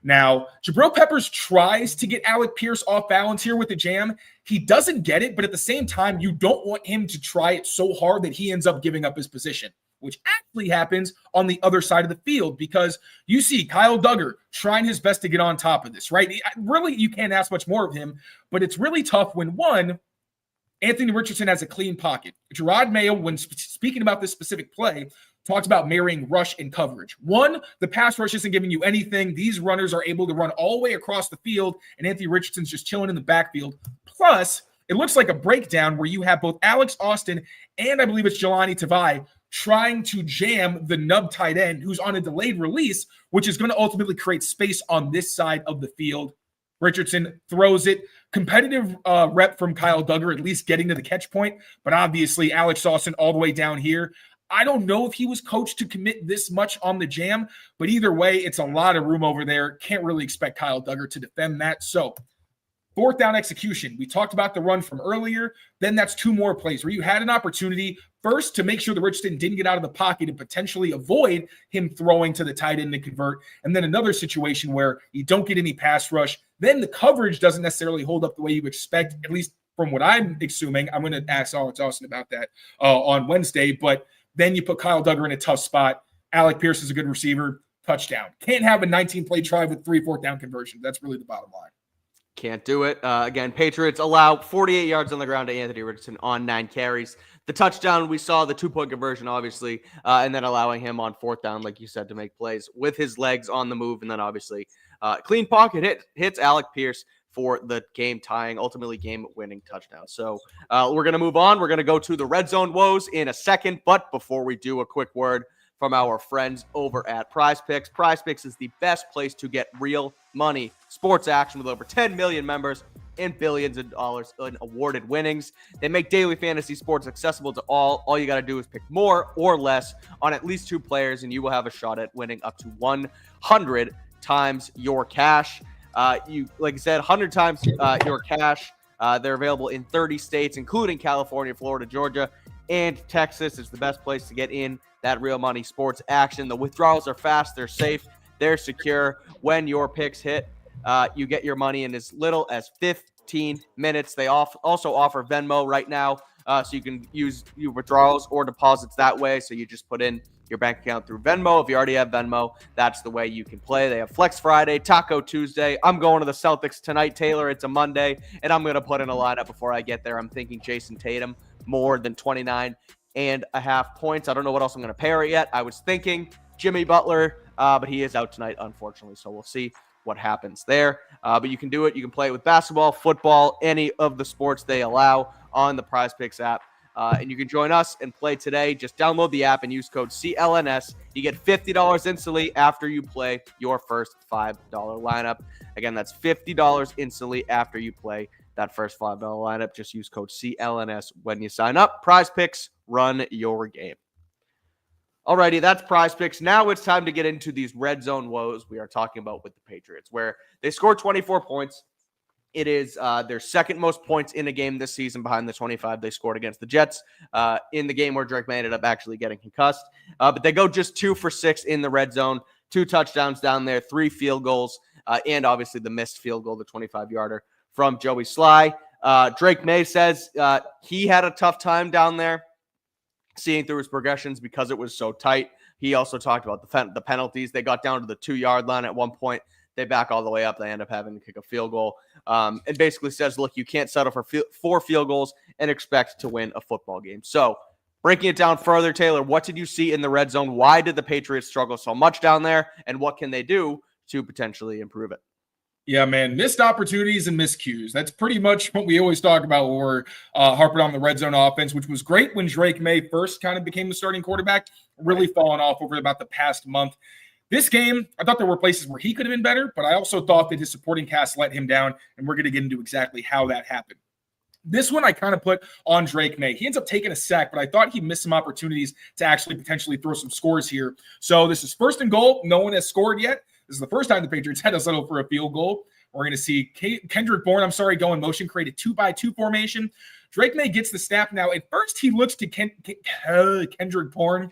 S1: Now, Jabril Peppers tries to get Alec Pierce off balance here with the jam. He doesn't get it, but at the same time, you don't want him to try it so hard that he ends up giving up his position, which actually happens on the other side of the field because you see Kyle Duggar trying his best to get on top of this, right? Really, you can't ask much more of him, but it's really tough when, one, Anthony Richardson has a clean pocket. Drake Maye, when speaking about this specific play, talks about marrying rush and coverage. One, the pass rush isn't giving you anything. These runners are able to run all the way across the field, and Anthony Richardson's just chilling in the backfield. Plus, it looks like a breakdown where you have both Alex Austin and I believe it's Jelani Tavai trying to jam the nub tight end who's on a delayed release, which is going to ultimately create space on this side of the field. Richardson throws it. Competitive rep from Kyle Duggar, at least getting to the catch point. But obviously, Alex Austin all the way down here. I don't know if he was coached to commit this much on the jam, but either way, it's a lot of room over there. Can't really expect Kyle Duggar to defend that. So, fourth down execution. We talked about the run from earlier. Then that's 2 more plays where you had an opportunity first to make sure that Richardson didn't get out of the pocket and potentially avoid him throwing to the tight end to convert. And then another situation where you don't get any pass rush. Then the coverage doesn't necessarily hold up the way you expect, at least from what I'm assuming. I'm going to ask Alex Austin about that on Wednesday. But then you put Kyle Duggar in a tough spot. Alec Pierce is a good receiver. Touchdown. Can't have a 19-play drive with 3 fourth down conversions. That's really the bottom line.
S3: Can't do it. Again, Patriots allow 48 yards on the ground to Anthony Richardson on 9 carries. The touchdown, we saw the 2-point conversion, obviously, and then allowing him on fourth down, like you said, to make plays with his legs on the move. And then obviously clean pocket hits Alec Pierce for the game-tying, ultimately game-winning touchdown. So we're going to move on. We're going to go to the red zone woes in a second. But before we do, a quick word from our friends over at Prize Picks. Prize Picks is the best place to get real money sports action with over 10 million members and billions of dollars in awarded winnings. They make daily fantasy sports accessible to all. All you got to do is pick more or less on at least 2 players, and you will have a shot at winning up to 100 times your cash. Like I said, 100 times your cash. They're available in 30 states, including California, Florida, Georgia, and Texas. It's the best place to get in that real money sports action. The withdrawals are fast, they're safe, they're secure. When your picks hit, you get your money in as little as 15 minutes. They also offer Venmo right now So you can use your withdrawals or deposits that way. So you just put in your bank account through Venmo. If you already have Venmo, that's the way you can play. They have Flex Friday, Taco Tuesday. I'm going to the Celtics tonight, Taylor. It's a Monday, and I'm going to put in a lineup before I get there. I'm thinking Jason Tatum more than 29.5 points. I don't know what else I'm going to pair it yet. I was thinking Jimmy Butler, but he is out tonight, unfortunately. So we'll see what happens there. But you can do it. You can play it with basketball, football, any of the sports they allow on the Prize Picks app. And you can join us and play today. Just download the app and use code CLNS. You get $50 instantly after you play your first $5 lineup. Again, that's $50 instantly after you play that first $5 lineup. Just use code CLNS when you sign up. Prize Picks, run your game. Alrighty, that's Prize Picks. Now it's time to get into these red zone woes we are talking about with the Patriots, where they scored 24 points. It is their second most points in a game this season behind the 25 they scored against the Jets in the game where Drake Maye ended up actually getting concussed. But they go just 2 for 6 in the red zone, 2 touchdowns down there, 3 field goals, and obviously the missed field goal, the 25-yarder from Joey Sly. Drake Maye says he had a tough time down there seeing through his progressions because it was so tight. He also talked about the penalties. They got down to the 2-yard line at one point. They back all the way up. They end up having to kick a field goal. And basically says, look, you can't settle for 4 field goals and expect to win a football game. So breaking it down further, Taylor, what did you see in the red zone? Why did the Patriots struggle so much down there? And what can they do to potentially improve it?
S1: Yeah, man, missed opportunities and miscues. That's pretty much what we always talk about when we're harping on the red zone offense, which was great when Drake Maye first kind of became the starting quarterback, really fallen off over about the past month. This game, I thought there were places where he could have been better, but I also thought that his supporting cast let him down, and we're going to get into exactly how that happened. This one I kind of put on Drake Maye. He ends up taking a sack, but I thought he missed some opportunities to actually potentially throw some scores here. So this is 1st and goal. No one has scored yet. This is the first time the Patriots had to settle for a field goal. We're going to see Kendrick Bourne, go in motion, create a 2-by-2 formation. Drake Maye gets the snap. Now, at first, he looks to Kendrick Bourne.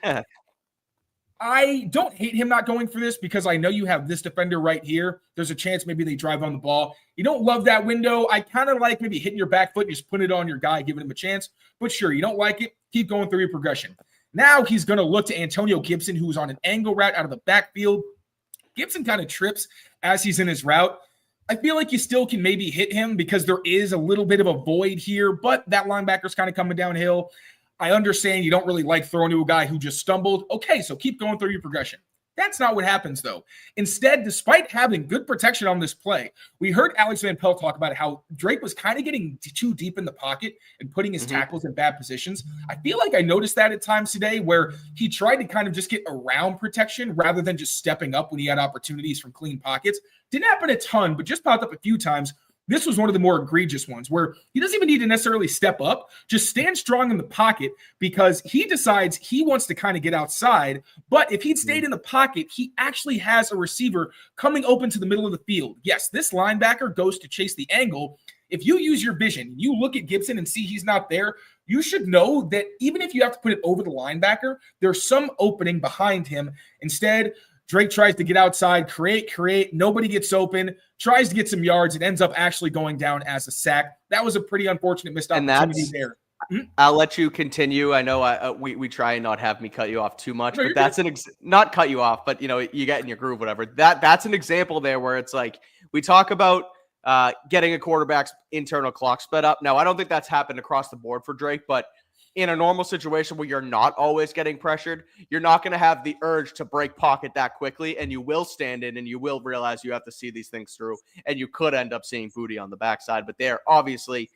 S1: I don't hate him not going for this because I know you have this defender right here. There's a chance maybe they drive on the ball. You don't love that window. I kind of like maybe hitting your back foot and just putting it on your guy, giving him a chance. But sure, you don't like it, keep going through your progression. Now he's going to look to Antonio Gibson, who's on an angle route out of the backfield. Gibson kind of trips as he's in his route. I feel like you still can maybe hit him because there is a little bit of a void here, but that linebacker's kind of coming downhill. I understand you don't really like throwing to a guy who just stumbled. Okay, so keep going through your progression. That's not what happens, though. Instead, despite having good protection on this play, we heard Alex Van Pelt talk about how Drake was kind of getting too deep in the pocket and putting his tackles in bad positions. I feel like I noticed that at times today where he tried to kind of just get around protection rather than just stepping up when he had opportunities from clean pockets. Didn't happen a ton, but just popped up a few times. This was one of the more egregious ones where he doesn't even need to necessarily step up, just stand strong in the pocket because he decides he wants to kind of get outside. But if he'd stayed in the pocket, he actually has a receiver coming open to the middle of the field. Yes, this linebacker goes to chase the angle. If you use your vision, you look at Gibson and see he's not there, you should know that even if you have to put it over the linebacker, there's some opening behind him. Instead, Drake tries to get outside, create. Nobody gets open, tries to get some yards. It ends up actually going down as a sack. That was a pretty unfortunate missed opportunity there.
S3: I'll let you continue. I know we try and not have me cut you off too much, but that's not cut you off, but you get in your groove, whatever. That's an example there where it's like we talk about getting a quarterback's internal clock sped up. Now, I don't think that's happened across the board for Drake, but in a normal situation where you're not always getting pressured, you're not going to have the urge to break pocket that quickly, and you will stand in and you will realize you have to see these things through, and you could end up seeing booty on the backside. But there, obviously,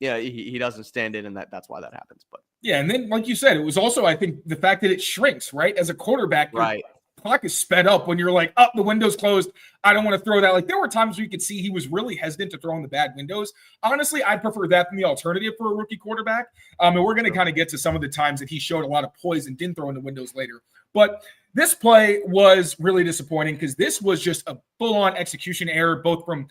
S3: he doesn't stand in, and that's why that happens. But
S1: yeah, and then like you said, it was also, I think, the fact that it shrinks, right? As a quarterback,
S3: right.
S1: Clock is sped up when you're like, the window's closed. I don't want to throw that. Like there were times where you could see he was really hesitant to throw in the bad windows. Honestly, I prefer that than the alternative for a rookie quarterback. And we're going to kind of get to some of the times that he showed a lot of poise and didn't throw in the windows later. But this play was really disappointing because this was just a full-on execution error, both from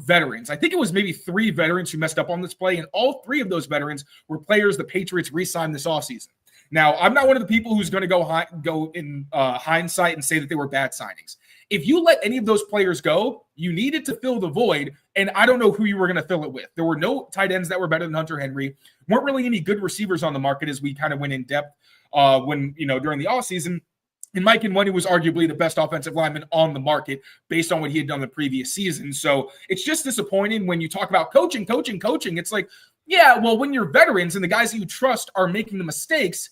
S1: veterans. I think it was maybe 3 veterans who messed up on this play, and all 3 of those veterans were players the Patriots re-signed this offseason. Now, I'm not one of the people who's going to go in hindsight and say that they were bad signings. If you let any of those players go, you needed to fill the void, and I don't know who you were going to fill it with. There were no tight ends that were better than Hunter Henry. Weren't really any good receivers on the market as we kind of went in depth during the offseason. And Mike Nwenu was arguably the best offensive lineman on the market based on what he had done the previous season. So it's just disappointing when you talk about coaching. It's like, yeah, well, when your veterans and the guys that you trust are making the mistakes,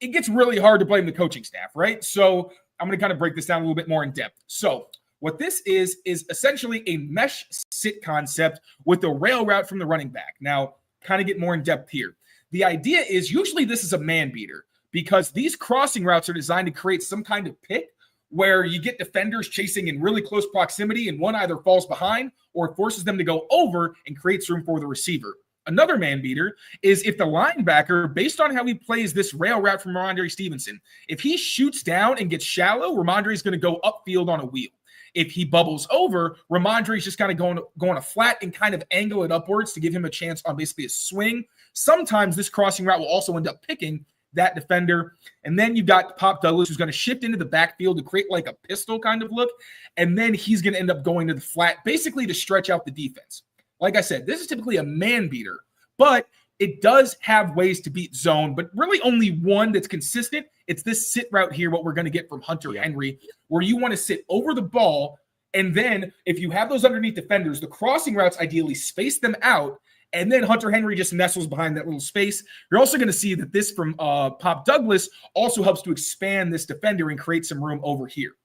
S1: it gets really hard to blame the coaching staff, right? So I'm going to kind of break this down a little bit more in depth. So what this is essentially a mesh sit concept with a rail route from the running back. Now, kind of get more in depth here. The idea is usually this is a man beater, because these crossing routes are designed to create some kind of pick where you get defenders chasing in really close proximity and one either falls behind or it forces them to go over and creates room for the receiver. Another man beater is if the linebacker, based on how he plays this rail route from Ramondre Stevenson, if he shoots down and gets shallow, Ramondre is going to go upfield on a wheel. If he bubbles over, Ramondre is just kind of going a flat and kind of angle it upwards to give him a chance on basically a swing. Sometimes this crossing route will also end up picking that defender. And then you've got Pop Douglas, who's going to shift into the backfield to create like a pistol kind of look. And then he's going to end up going to the flat, basically to stretch out the defense. Like I said, this is typically a man beater, but it does have ways to beat zone, but really only one that's consistent. It's this sit route here, what we're going to get from Hunter Henry, where you want to sit over the ball. And then if you have those underneath defenders, the crossing routes ideally space them out. And then Hunter Henry just nestles behind that little space. You're also going to see that this from Pop Douglas also helps to expand this defender and create some room over here.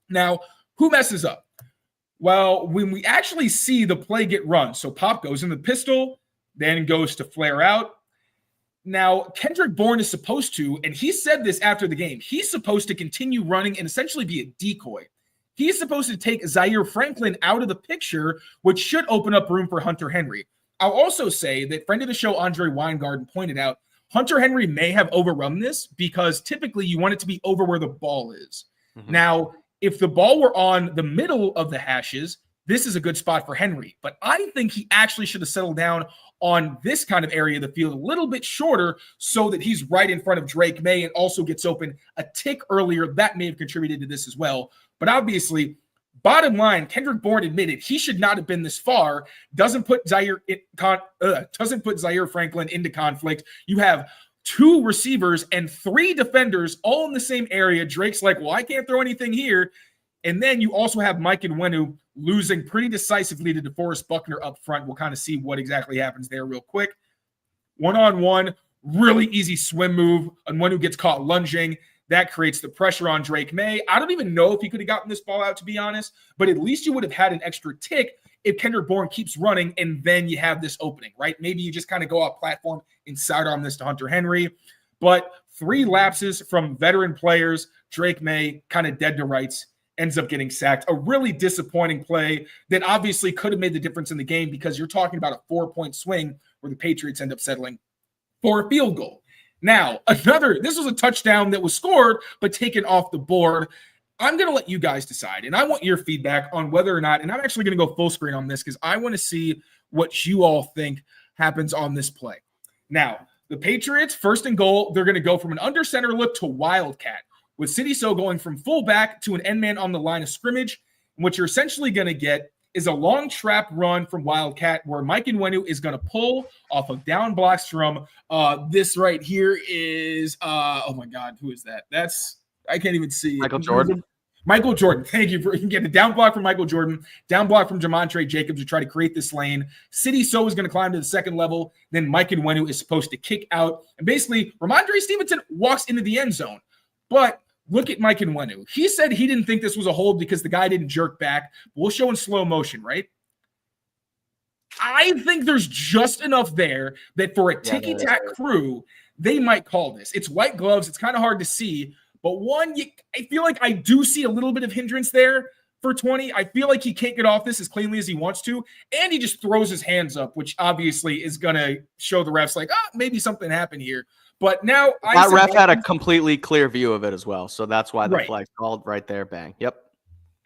S1: Now, who messes up? Well, when we actually see the play get run, so Pop goes in the pistol, then goes to flare out. Now, Kendrick Bourne is supposed to, and he said this after the game, he's supposed to continue running and essentially be a decoy. He's supposed to take Zaire Franklin out of the picture, which should open up room for Hunter Henry. I'll also say that friend of the show, Andre Weingarten, pointed out Hunter Henry may have overrun this because typically you want it to be over where the ball is. Mm-hmm. Now, if the ball were on the middle of the hashes, this is a good spot for Henry. But I think he actually should have settled down on this kind of area of the field a little bit shorter so that he's right in front of Drake Maye and also gets open a tick earlier. That may have contributed to this as well. But obviously, bottom line, Kendrick Bourne admitted he should not have been this far. Doesn't put Zaire Franklin into conflict. You have 2 receivers and 3 defenders all in the same area. Drake's like, well, I can't throw anything here. And then you also have Mike Nwenu losing pretty decisively to DeForest Buckner up front. We'll kind of see what exactly happens there real quick. 1-on-1, really easy swim move. Nwenu gets caught lunging. That creates the pressure on Drake Maye. I don't even know if he could have gotten this ball out, to be honest, but at least you would have had an extra tick if Kendrick Bourne keeps running and then you have this opening, right? Maybe you just kind of go off platform and sidearm this to Hunter Henry. But 3 lapses from veteran players, Drake Maye kind of dead to rights, ends up getting sacked. A really disappointing play that obviously could have made the difference in the game because you're talking about a 4-point swing where the Patriots end up settling for a field goal. Now, this was a touchdown that was scored, but taken off the board. I'm going to let you guys decide, and I want your feedback on whether or not, and I'm actually going to go full screen on this because I want to see what you all think happens on this play. Now, the Patriots, 1st and goal, they're going to go from an under center look to wildcat, with City So going from fullback to an end man on the line of scrimmage. And what you're essentially going to get is a long trap run from Wildcat where Mike Nwenu is going to pull off of down blocks from this right here is, oh my God, who is that? I can't even see.
S3: Michael Jordan.
S1: Michael Jordan. Thank you. You can get a down block from Michael Jordan, down block from Jamontre Jacobs to try to create this lane. City So is going to climb to the 2nd level. Then Mike Nwenu is supposed to kick out. And basically, Ramondre Stevenson walks into the end zone. But look at Mike Nwenu. He said he didn't think this was a hold because the guy didn't jerk back. We'll show in slow motion, right? I think there's just enough there that for a ticky-tack crew, they might call this. It's white gloves. It's kind of hard to see. But I feel like I do see a little bit of hindrance there for 20. I feel like he can't get off this as cleanly as he wants to. And he just throws his hands up, which obviously is going to show the refs like, maybe something happened here. But now
S3: that ref had a completely clear view of it as well. So that's why the flag's called right there. Bang. Yep.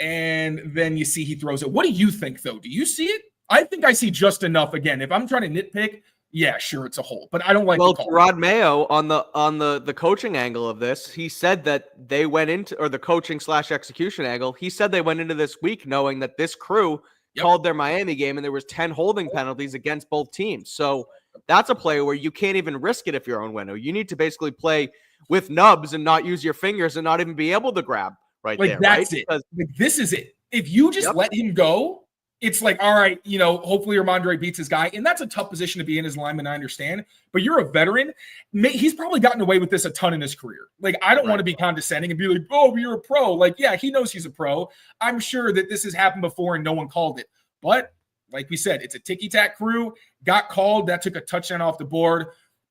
S1: And then you see he throws it. What do you think, though? Do you see it? I think I see just enough. Again, if I'm trying to nitpick, yeah, sure, it's a hold. But I don't like
S3: well,
S1: the call.
S3: Drake Maye on the coaching angle of this, he said that they went into, or the coaching / execution angle, he said they went into this week knowing that this crew called their Miami game and there was 10 holding penalties against both teams. So that's a play where you can't even risk it if you're on window. You need to basically play with nubs and not use your fingers and not even be able to grab right
S1: like,
S3: there.
S1: That's
S3: right?
S1: it. Like, this is it. If you just let him go, it's like, all right, hopefully Ramondre beats his guy. And that's a tough position to be in as a lineman, I understand. But you're a veteran. He's probably gotten away with this a ton in his career. Like, I don't want to be condescending and be like, oh, you're a pro. Like, yeah, he knows he's a pro. I'm sure that this has happened before and no one called it. But like we said, it's a ticky-tack crew. Got called. That took a touchdown off the board.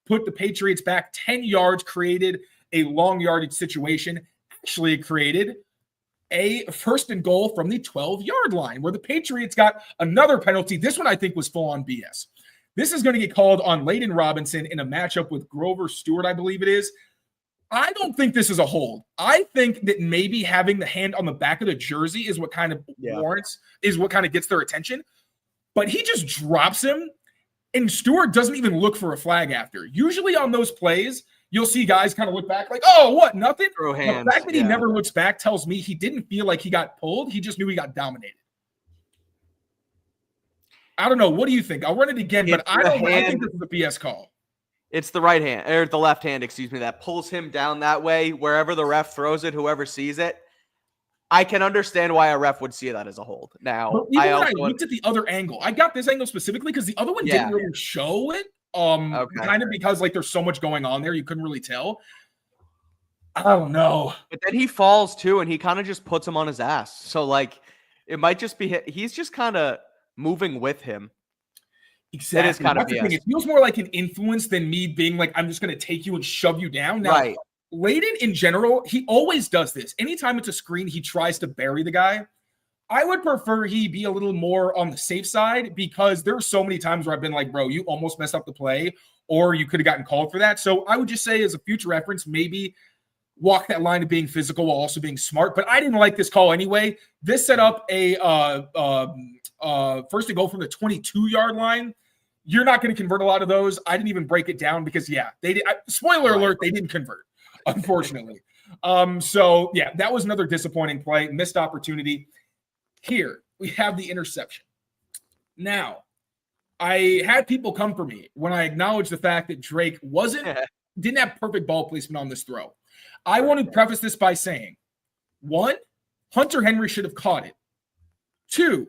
S1: Put the Patriots back 10 yards, created a long yardage situation. Actually created a 1st and goal from the 12-yard line where the Patriots got another penalty. This one I think was full-on BS. This is going to get called on Layden Robinson in a matchup with Grover Stewart, I believe it is. I don't think this is a hold. I think that maybe having the hand on the back of the jersey is what kind of warrants, is what kind of gets their attention. But he just drops him, and Stewart doesn't even look for a flag after. Usually on those plays, you'll see guys kind of look back like, oh, what, nothing? The fact that he never looks back tells me he didn't feel like he got pulled. He just knew he got dominated. I don't know. What do you think? I'll run it again, but I think this is a BS call.
S3: It's the right hand, or the left hand, that pulls him down that way. Wherever the ref throws it, whoever sees it, I can understand why a ref would see that as a hold. Now, I
S1: looked at the other angle. I got this angle specifically because the other one didn't really show it. Kind of because like there's so much going on there, you couldn't really tell. I don't know.
S3: But then he falls too, and he kind of just puts him on his ass. So like, it might just be he's just kind of moving with him.
S1: Exactly.
S3: It is kind of BS.
S1: It feels more like an influence than me being like, I'm just going to take you and shove you down. Now,
S3: right.
S1: Layden in general, he always does this. Anytime it's a screen, he tries to bury the guy. I would prefer he be a little more on the safe side because there are so many times where I've been like, bro, you almost messed up the play or you could have gotten called for that. So I would just say as a future reference, maybe walk that line of being physical while also being smart. But I didn't like this call anyway. This set up a 1st and goal from the 22-yard line. You're not going to convert a lot of those. I didn't even break it down because, they did. Spoiler alert, they didn't convert, unfortunately. So, that was another disappointing play, missed opportunity. Here, we have the interception. Now, I had people come for me when I acknowledged the fact that Drake didn't have perfect ball placement on this throw. I want to preface this by saying, 1, Hunter Henry should have caught it. 2,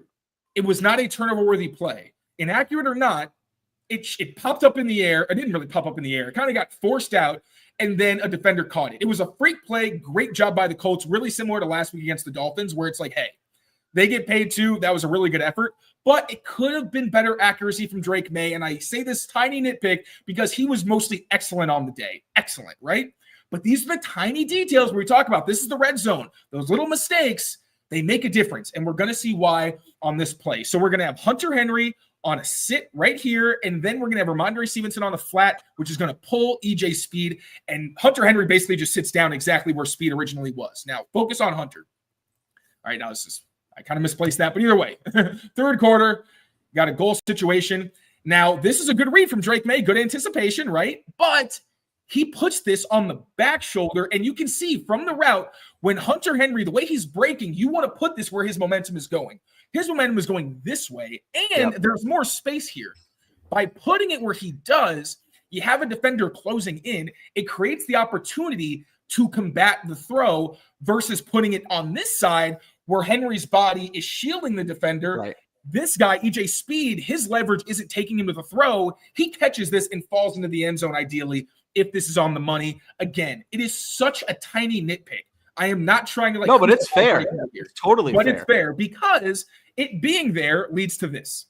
S1: it was not a turnover-worthy play. Inaccurate or not, it popped up in the air. It didn't really pop up in the air. It kind of got forced out, and then a defender caught it. It was a freak play. Great job by the Colts. Really similar to last week against the Dolphins, where it's like, hey, they get paid too. That was a really good effort. But it could have been better accuracy from Drake Maye. And I say this tiny nitpick because he was mostly excellent on the day. Excellent, right? But these are the tiny details where we talk about this is the red zone. Those little mistakes, they make a difference. And we're going to see why on this play. So we're going to have Hunter Henry on a sit right here, and then we're going to have Ramondre Stevenson on a flat, which is going to pull EJ Speed, and Hunter Henry basically just sits down exactly where Speed originally was. Now, focus on Hunter. All right, now this is, I kind of misplaced that, but either way, 3rd quarter, got a goal situation. Now, this is a good read from Drake Maye, good anticipation, right? But he puts this on the back shoulder, and you can see from the route, when Hunter Henry, the way he's breaking, you want to put this where his momentum is going. His momentum is going this way, and there's more space here. By putting it where he does, you have a defender closing in. It creates the opportunity to combat the throw versus putting it on this side where Henry's body is shielding the defender.
S3: Right.
S1: This guy, EJ Speed, his leverage isn't taking him to the throw. He catches this and falls into the end zone ideally if this is on the money. Again, it is such a tiny nitpick. I am not trying to
S3: but it's fair. It's totally fair.
S1: But it's fair because it being there leads to this.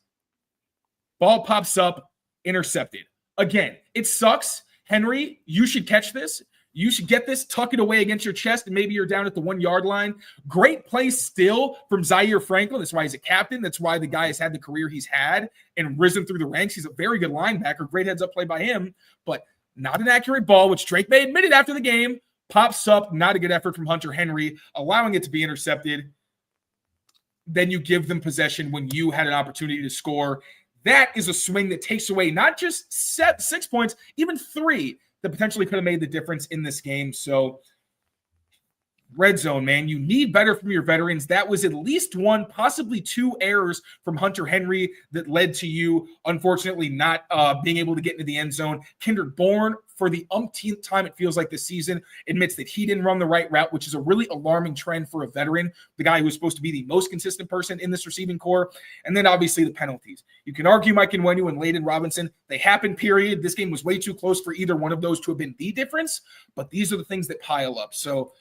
S1: Ball pops up, intercepted. Again, it sucks. Henry, you should catch this. You should get this, tuck it away against your chest, and maybe you're down at the 1-yard line. Great play still from Zaire Franklin. That's why he's a captain. That's why the guy has had the career he's had and risen through the ranks. He's a very good linebacker. Great heads-up play by him, but not an accurate ball, which Drake Maye admitted after the game. Pops up, not a good effort from Hunter Henry, allowing it to be intercepted. Then you give them possession when you had an opportunity to score. That is a swing that takes away not just 6 points, even 3 that potentially could have made the difference in this game. So red zone, man, you need better from your veterans. That was at least 1, possibly 2 errors from Hunter Henry that led to you, unfortunately, not being able to get into the end zone. Kendrick Bourne, for the umpteenth time it feels like this season, admits that he didn't run the right route, which is a really alarming trend for a veteran, the guy who's supposed to be the most consistent person in this receiving core. And then obviously the penalties. You can argue Mike Onwenu and Layden Robinson. They happen, period. This game was way too close for either one of those to have been the difference, but these are the things that pile up. So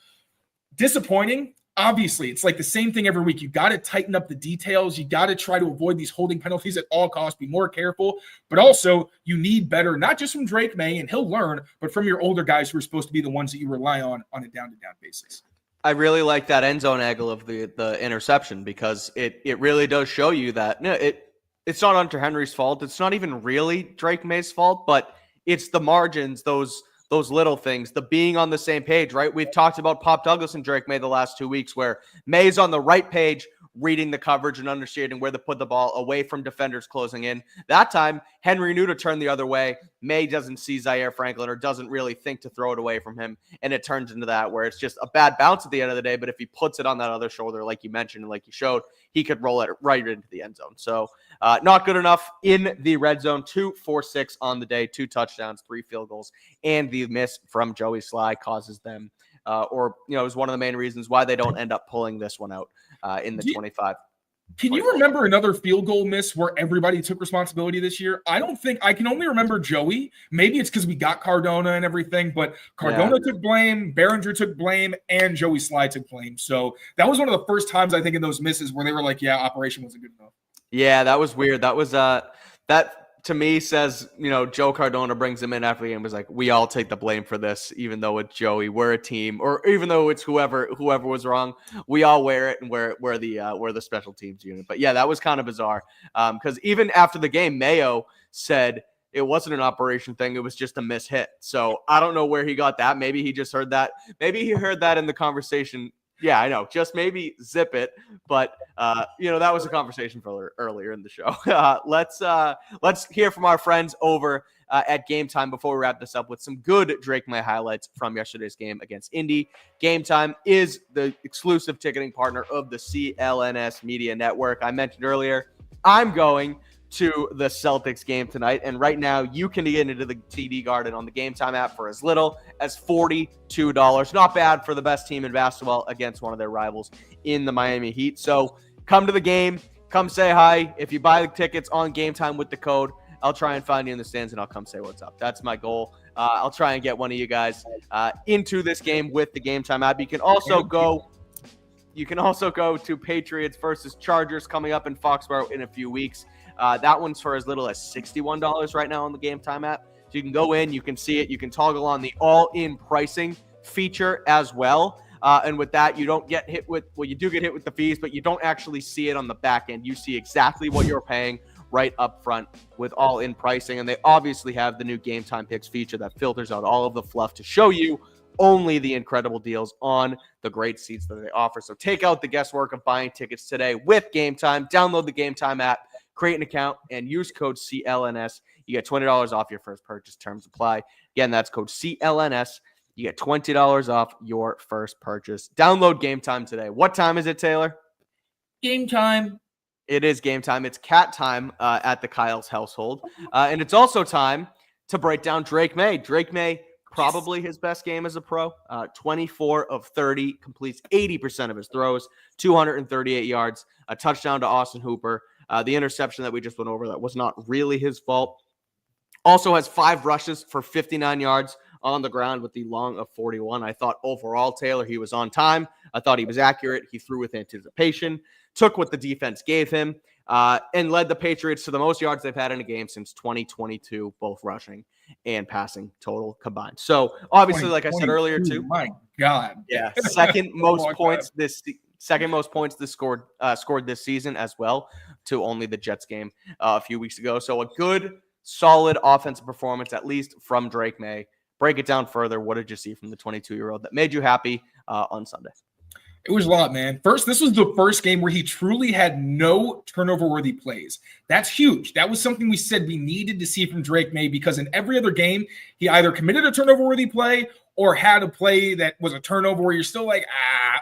S1: disappointing. Obviously, it's like the same thing every week. You got to tighten up the details. You got to try to avoid these holding penalties at all costs. Be more careful. But also, you need better, not just from Drake Maye, and he'll learn, but from your older guys who are supposed to be the ones that you rely on a down-to-down basis.
S3: I really like that end zone angle of the interception, because it really does show you that it's not Hunter Henry's fault. It's not even really Drake Maye's fault, but it's the margins, those little things, the being on the same page, right? We've talked about Pop Douglas and Drake Maye the last 2 weeks, where Maye's on the right page, reading the coverage and understanding where to put the ball away from defenders closing in. That time, Henry knew to turn the other way. Maye doesn't see Zaire Franklin, or doesn't really think to throw it away from him, and it turns into that where it's just a bad bounce at the end of the day, but if he puts it on that other shoulder, like you mentioned and like you showed, he could roll it right into the end zone. So not good enough in the red zone. 2 for 6 on the day, 2 touchdowns, 3 field goals, and the miss from Joey Sly causes them is one of the main reasons why they don't end up pulling this one out in the 25.
S1: Can you remember another field goal miss where everybody took responsibility this year? I can only remember Joey. Maybe it's because we got Cardona and everything, but Cardona took blame, Behringer took blame, and Joey Sly took blame. So that was one of the first times I think in those misses where they were like, yeah, operation wasn't good enough.
S3: Yeah, that was weird. That was that to me says, Joe Cardona brings him in after the game, was like, we all take the blame for this, even though it's Joey, we're a team, or even though it's whoever was wrong, we all wear it, and we're the special teams unit. But yeah, that was kind of bizarre. Because even after the game, Mayo said it wasn't an operation thing, it was just a mishit. So I don't know where he got that. Maybe he just heard that. Maybe he heard that in the conversation. Yeah, I know. Just maybe zip it. But, that was a conversation for earlier in the show. Let's hear from our friends over at Game Time before we wrap this up with some good Drake Maye highlights from yesterday's game against Indy. Game Time is the exclusive ticketing partner of the CLNS Media Network. I mentioned earlier, I'm going to the Celtics game tonight, and right now you can get into the TD Garden on the Game Time app for as little as $42. Not bad for the best team in basketball against one of their rivals in the Miami Heat. So come to the game, come say hi. If you buy the tickets on Game Time with the code, I'll try and find you in the stands and I'll come say what's up. That's my goal. I'll try and get one of you guys into this game with the Game Time app. You can also go to Patriots versus Chargers coming up in Foxborough in a few weeks. That one's for as little as $61 right now on the Game Time app. So you can go in, you can see it, you can toggle on the all-in pricing feature as well. And with that, you don't get hit with, you do get hit with the fees, but you don't actually see it on the back end. You see exactly what you're paying right up front with all-in pricing. And they obviously have the new Game Time Picks feature that filters out all of the fluff to show you only the incredible deals on the great seats that they offer. So take out the guesswork of buying tickets today with Game Time. Download the Game Time app, create an account, and use code CLNS. You get $20 off your first purchase. Terms apply. Again, that's code CLNS. You get $20 off your first purchase. Download Game Time today. What time is it, Taylor?
S1: Game time.
S3: It is game time. It's cat time at the Kyle's household. And it's also time to break down Drake Maye. Drake Maye, probably his best game as a pro. 24 of 30, completes 80% of his throws, 238 yards, a touchdown to Austin Hooper. The interception that we just went over, that was not really his fault. Also has 5 rushes for 59 yards on the ground with the long of 41. I thought overall, Taylor, he was on time. I thought he was accurate. He threw with anticipation, took what the defense gave him, and led the Patriots to the most yards they've had in a game since 2022, both rushing and passing total combined. So obviously, like I said earlier too,
S1: my God.
S3: Yeah. Second most points scored this season as well, to only the Jets game a few weeks ago. So a good, solid offensive performance, at least from Drake Maye. Break it down further. What did you see from the 22-year-old that made you happy on Sunday?
S1: It was a lot, man. First, this was the first game where he truly had no turnover-worthy plays. That's huge. That was something we said we needed to see from Drake Maye, because in every other game, he either committed a turnover-worthy play or had a play that was a turnover where you're still like,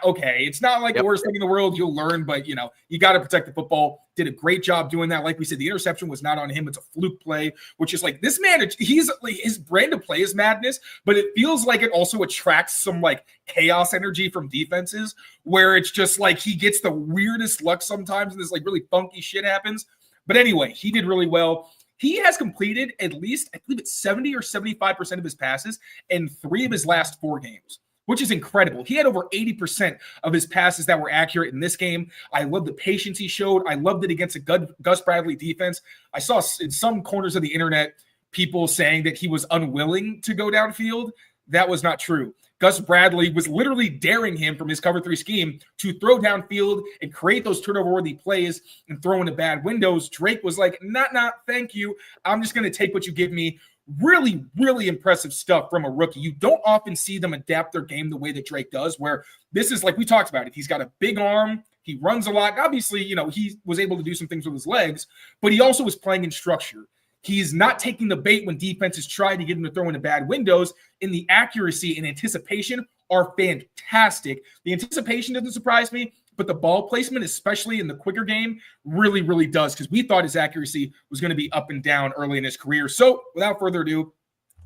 S1: okay. It's not like the worst thing in the world. You'll learn, but, you got to protect the football. Did a great job doing that. Like we said, the interception was not on him. It's a fluke play, which is like, this man, his brand of play is madness, but it feels like it also attracts some like chaos energy from defenses, where it's just like he gets the weirdest luck sometimes and this like really funky shit happens. But anyway, he did really well. He has completed at least, I believe it's 70 or 75% of his passes in 3 of his last 4 games, which is incredible. He had over 80% of his passes that were accurate in this game. I love the patience he showed. I loved it against a Gus Bradley defense. I saw in some corners of the internet people saying that he was unwilling to go downfield. That was not true. Gus Bradley was literally daring him from his cover 3 scheme to throw downfield and create those turnover-worthy plays and throw into bad windows. Drake was like, nah, thank you. I'm just going to take what you give me. Really, really impressive stuff from a rookie. You don't often see them adapt their game the way that Drake does, where this is like we talked about it. He's got a big arm. He runs a lot. Obviously, he was able to do some things with his legs, but he also was playing in structure. He's not taking the bait when defenses try to get him to throw into bad windows, and the accuracy and anticipation are fantastic. The anticipation doesn't surprise me, but the ball placement, especially in the quicker game, really, really does, because we thought his accuracy was going to be up and down early in his career. So without further ado,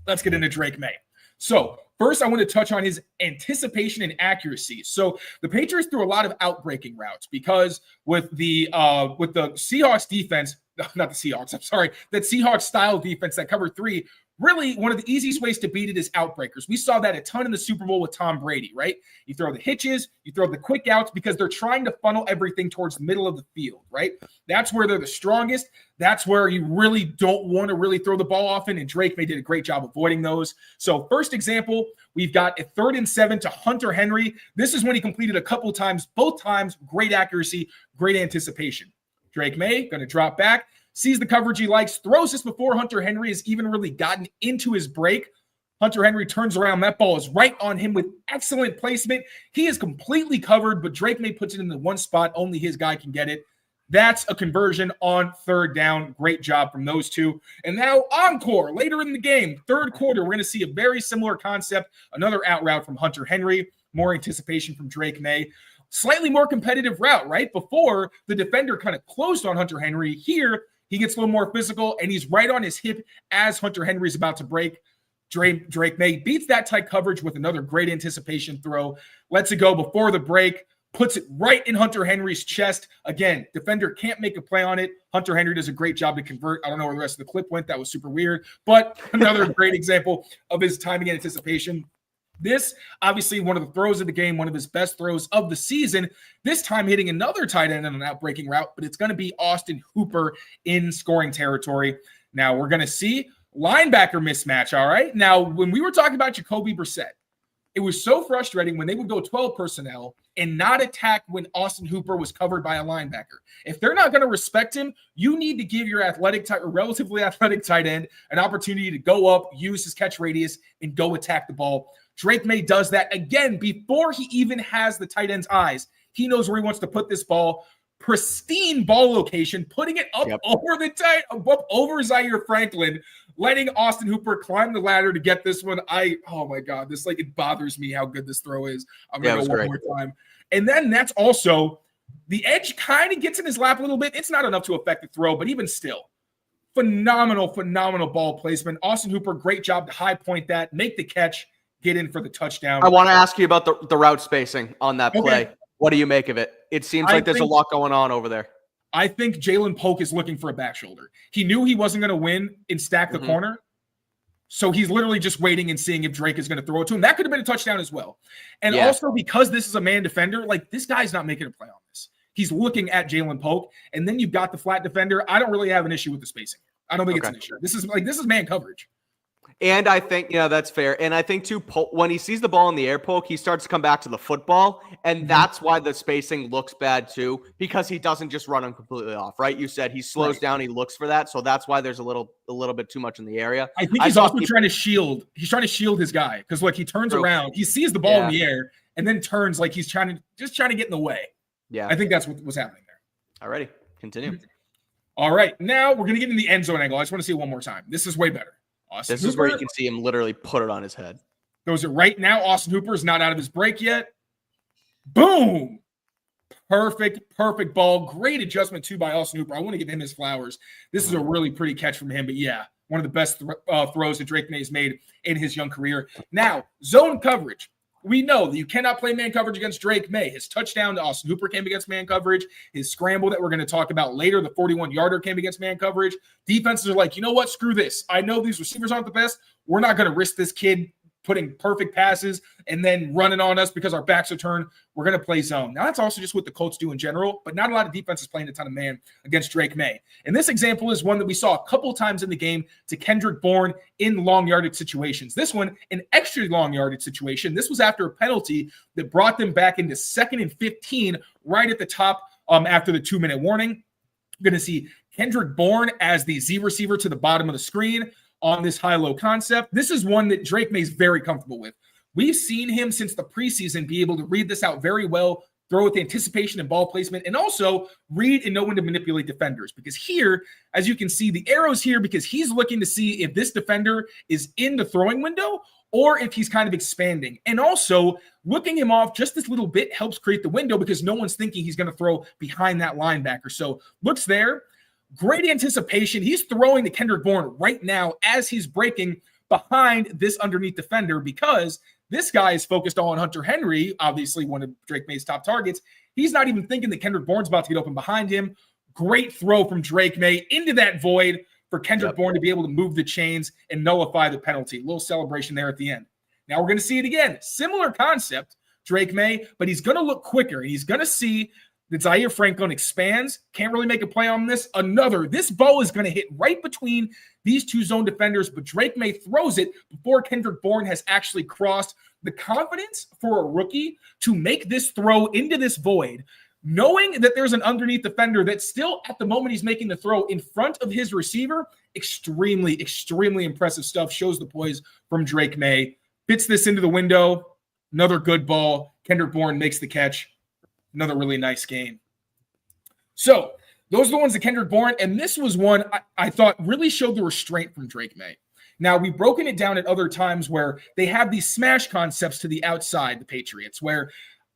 S1: let's get into Drake Maye. So first, I want to touch on his anticipation and accuracy. So the Patriots threw a lot of outbreaking routes because with the Seahawks defense, not the Seahawks, I'm sorry, that Seahawks style defense that cover 3, really one of the easiest ways to beat it is outbreakers. We saw that a ton in the Super Bowl with Tom Brady, right? You throw the hitches, you throw the quick outs, because they're trying to funnel everything towards the middle of the field, right? That's where they're the strongest. That's where you really don't want to really throw the ball often, and Drake Maye did a great job avoiding those. So first example, we've got a 3rd and 7 to Hunter Henry. This is when he completed a couple times, both times, great accuracy, great anticipation. Drake Maye going to drop back, sees the coverage he likes, throws this before Hunter Henry has even really gotten into his break. Hunter Henry turns around. That ball is right on him with excellent placement. He is completely covered, but Drake Maye puts it in the one spot only his guy can get it. That's a conversion on 3rd down. Great job from those two. And now encore later in the game, 3rd quarter, we're going to see a very similar concept. Another out route from Hunter Henry. More anticipation from Drake Maye. Slightly more competitive route, right? Before, the defender kind of closed on Hunter Henry. Here, he gets a little more physical, and he's right on his hip as Hunter Henry's about to break. Drake Maye beats that tight coverage with another great anticipation throw. Lets it go before the break. Puts it right in Hunter Henry's chest. Again, defender can't make a play on it. Hunter Henry does a great job to convert. I don't know where the rest of the clip went. That was super weird. But another great example of his timing and anticipation. This, obviously, one of the throws of the game, one of his best throws of the season, this time hitting another tight end on an outbreaking route, but it's going to be Austin Hooper in scoring territory. Now, we're going to see linebacker mismatch, all right? Now, when we were talking about Jacoby Brissett, it was so frustrating when they would go 12 personnel and not attack when Austin Hooper was covered by a linebacker. If they're not going to respect him, you need to give your relatively athletic tight end an opportunity to go up, use his catch radius, and go attack the ball. Drake Maye does that again before he even has the tight end's eyes. He knows where he wants to put this ball. Pristine ball location, putting it up over Zaire Franklin, letting Austin Hooper climb the ladder to get this one. Oh my God, it bothers me how good this throw is. I'm going to go one more time. And then that's also, the edge kind of gets in his lap a little bit. It's not enough to affect the throw, but even still, phenomenal ball placement. Austin Hooper, great job to high point that, make the catch, get in for the touchdown.
S3: I want to ask you about the route spacing on that play. Okay. What do you make of it? It seems like there's a lot going on over there.
S1: I think Jalen Polk is looking for a back shoulder. He knew he wasn't going to win and stack the corner. So he's literally just waiting and seeing if Drake is going to throw it to him. That could have been a touchdown as well. And also because this is a man defender, this guy's not making a play on this. He's looking at Jalen Polk, and then you've got the flat defender. I don't really have an issue with the spacing. I don't think it's an issue. This is man coverage.
S3: And I think, that's fair. And I think, too, when he sees the ball in the air, Polk, he starts to come back to the football. And that's why the spacing looks bad, too, because he doesn't just run him completely off, right? You said he slows down, he looks for that. So that's why there's a little bit too much in the area.
S1: I think he's also trying to shield. He's trying to shield his guy because, he turns around. He sees the ball in the air, and then turns like he's trying to get in the way.
S3: Yeah.
S1: I think that's what was happening there.
S3: Alrighty, continue.
S1: All right, now we're going to get in the end zone angle. I just want to see it one more time. This is way better.
S3: Austin Hooper, is where you can see him literally put it on his head.
S1: Those are right now. Austin Hooper is not out of his break yet. Boom. Perfect ball. Great adjustment, too, by Austin Hooper. I want to give him his flowers. This is a really pretty catch from him, but yeah, one of the best throws that Drake Maye has made in his young career. Now, zone coverage. We know that you cannot play man coverage against Drake Maye. His touchdown to Austin Hooper came against man coverage. His scramble that we're going to talk about later, the 41-yarder, came against man coverage. Defenses are like, you know what? Screw this. I know these receivers aren't the best. We're not going to risk this kid putting perfect passes and then running on us because our backs are turned. We're going to play zone. Now, that's also just what the Colts do in general, but not a lot of defenses playing a ton of man against Drake Maye. And this example is one that we saw a couple times in the game to Kendrick Bourne in long yardage situations. This one, an extra long yardage situation. This was after a penalty that brought them back into 2nd and 15 right at the top after the 2-minute warning. You're going to see Kendrick Bourne as the Z receiver to the bottom of the screen on this high-low concept. This is one that Drake Maye is very comfortable with. We've seen him since the preseason be able to read this out very well, throw with anticipation and ball placement, and also read and know when to manipulate defenders. Because here, as you can see, the arrow's here because he's looking to see if this defender is in the throwing window or if he's kind of expanding. And also, looking him off just this little bit helps create the window because no one's thinking he's going to throw behind that linebacker. So looks there. Great anticipation. He's throwing to Kendrick Bourne right now as he's breaking behind this underneath defender because this guy is focused on Hunter Henry, obviously one of Drake Maye's top targets. He's not even thinking that Kendrick Bourne's about to get open behind him. Great throw from Drake Maye into that void for Kendrick Bourne to be able to move the chains and nullify the penalty. A little celebration there at the end. Now we're going to see it again. Similar concept, Drake Maye, but he's going to look quicker and he's going to see that Zaire Franklin expands, can't really make a play on this. This ball is going to hit right between these two zone defenders, but Drake Maye throws it before Kendrick Bourne has actually crossed. The confidence for a rookie to make this throw into this void, knowing that there's an underneath defender that's still at the moment he's making the throw in front of his receiver, extremely impressive stuff. Shows the poise from Drake Maye. Fits this into the window. Another good ball. Kendrick Bourne makes the catch. Another really nice game. So those are the ones that Kendrick Bourne, and this was one I thought really showed the restraint from Drake Maye. Now, we've broken it down at other times where they have these smash concepts to the outside, the Patriots, where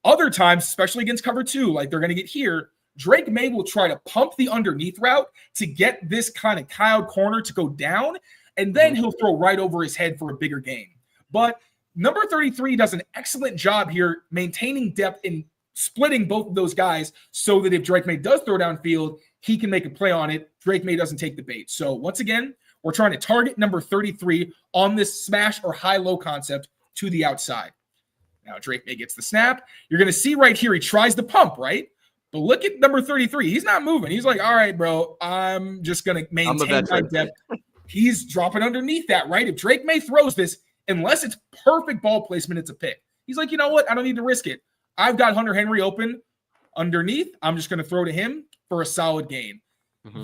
S1: other times, especially against cover 2, like they're going to get here, Drake Maye will try to pump the underneath route to get this kind of tiled corner to go down, and then he'll throw right over his head for a bigger gain. But number 33 does an excellent job here maintaining depth in splitting both of those guys so that if Drake Maye does throw downfield, he can make a play on it. Drake Maye doesn't take the bait. So once again, we're trying to target number 33 on this smash or high-low concept to the outside. Now Drake Maye gets the snap. You're going to see right here, he tries the pump, right? But look at number 33. He's not moving. He's like, all right, bro, I'm just going to maintain my depth. He's dropping underneath that, right? If Drake Maye throws this, unless it's perfect ball placement, it's a pick. He's like, you know what? I don't need to risk it. I've got Hunter Henry open underneath. I'm just going to throw to him for a solid gain.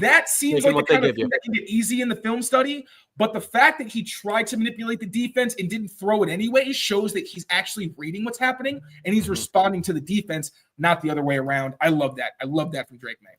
S1: That seems like the kind of thing that can get easy in the film study, but the fact that he tried to manipulate the defense and didn't throw it anyway shows that he's actually reading what's happening and he's responding to the defense, not the other way around. I love that. I love that from Drake Maye.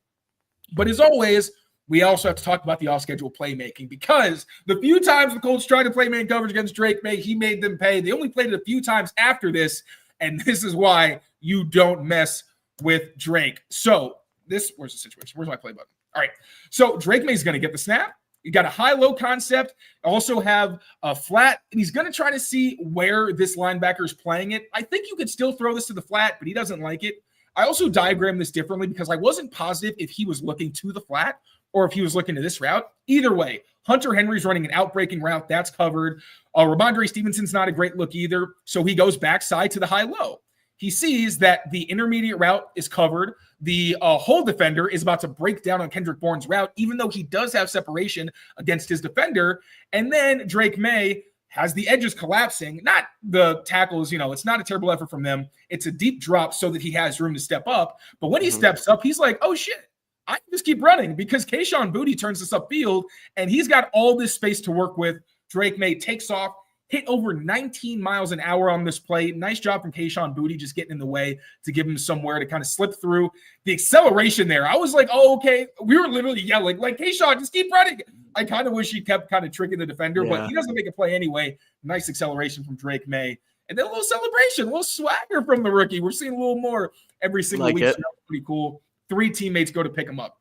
S1: But as always, we also have to talk about the off-schedule playmaking because the few times the Colts tried to play man coverage against Drake Maye, he made them pay. They only played it a few times after this, and this is why you don't mess with Drake. So where's the situation? Where's my play button? All right. So Drake Maye's going to get the snap. You got a high-low concept. Also have a flat, and he's going to try to see where this linebacker is playing it. I think you could still throw this to the flat, but he doesn't like it. I also diagrammed this differently because I wasn't positive if he was looking to the flat or if he was looking to this route. Either way, Hunter Henry's running an out-breaking route. That's covered. Ramondre Stevenson's not a great look either, so he goes backside to the high-low. He sees that the intermediate route is covered. The hole defender is about to break down on Kendrick Bourne's route, even though he does have separation against his defender. And then Drake Maye has the edges collapsing. Not the tackles, it's not a terrible effort from them. It's a deep drop so that he has room to step up. But when he steps up, he's like, oh, shit, I can just keep running because Kayshon Boutte turns this upfield, and he's got all this space to work with. Drake Maye takes off. hit over 19 miles an hour on this play. Nice job from Kayshon Boutte just getting in the way to give him somewhere to kind of slip through. The acceleration there, I was like, oh, okay. We were literally yelling, like, Kayshon, just keep running. I kind of wish he kept kind of tricking the defender, but he doesn't make a play anyway. Nice acceleration from Drake Maye. And then a little celebration, a little swagger from the rookie. We're seeing a little more every single week. So that's pretty cool. 3 teammates go to pick him up.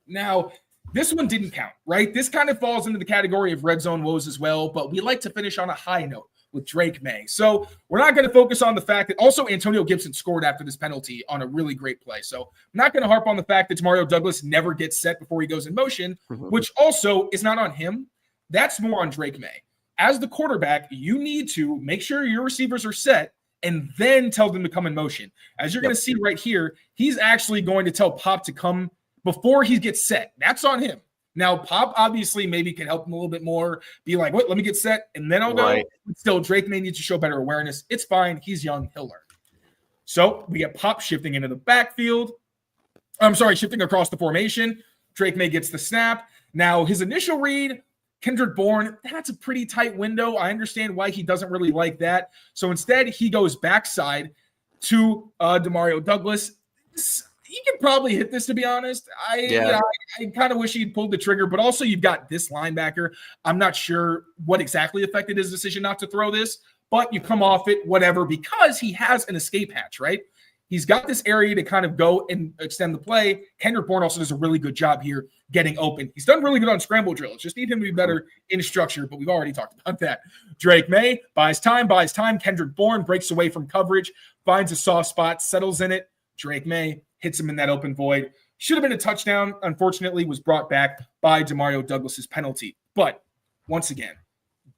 S1: Now, this one didn't count, right? This kind of falls into the category of red zone woes as well, but we like to finish on a high note with Drake Maye. So we're not going to focus on the fact that also Antonio Gibson scored after this penalty on a really great play. So I'm not going to harp on the fact that Demario Douglas never gets set before he goes in motion, which also is not on him. That's more on Drake Maye. As the quarterback, you need to make sure your receivers are set and then tell them to come in motion. As you're going to see right here, he's actually going to tell Pop to come before he gets set. That's on him. Now, Pop obviously maybe can help him a little bit more, be like, what, let me get set, and then I'll go. But still, Drake Maye needs to show better awareness. It's fine. He's young. He'll learn. So we get Pop shifting into the backfield. Shifting across the formation. Drake Maye gets the snap. Now, his initial read, Kendrick Bourne, that's a pretty tight window. I understand why he doesn't really like that. So instead, he goes backside to Demario Douglas. He could probably hit this, to be honest. I kind of wish he'd pulled the trigger, but also you've got this linebacker. I'm not sure what exactly affected his decision not to throw this, but you come off it, whatever, because he has an escape hatch, right? He's got this area to kind of go and extend the play. Kendrick Bourne also does a really good job here getting open. He's done really good on scramble drills. Just need him to be better in structure, but we've already talked about that. Drake Maye buys time. Kendrick Bourne breaks away from coverage, finds a soft spot, settles in it. Drake Maye hits him in that open void. Should have been a touchdown. Unfortunately, was brought back by Demario Douglas's penalty. But once again,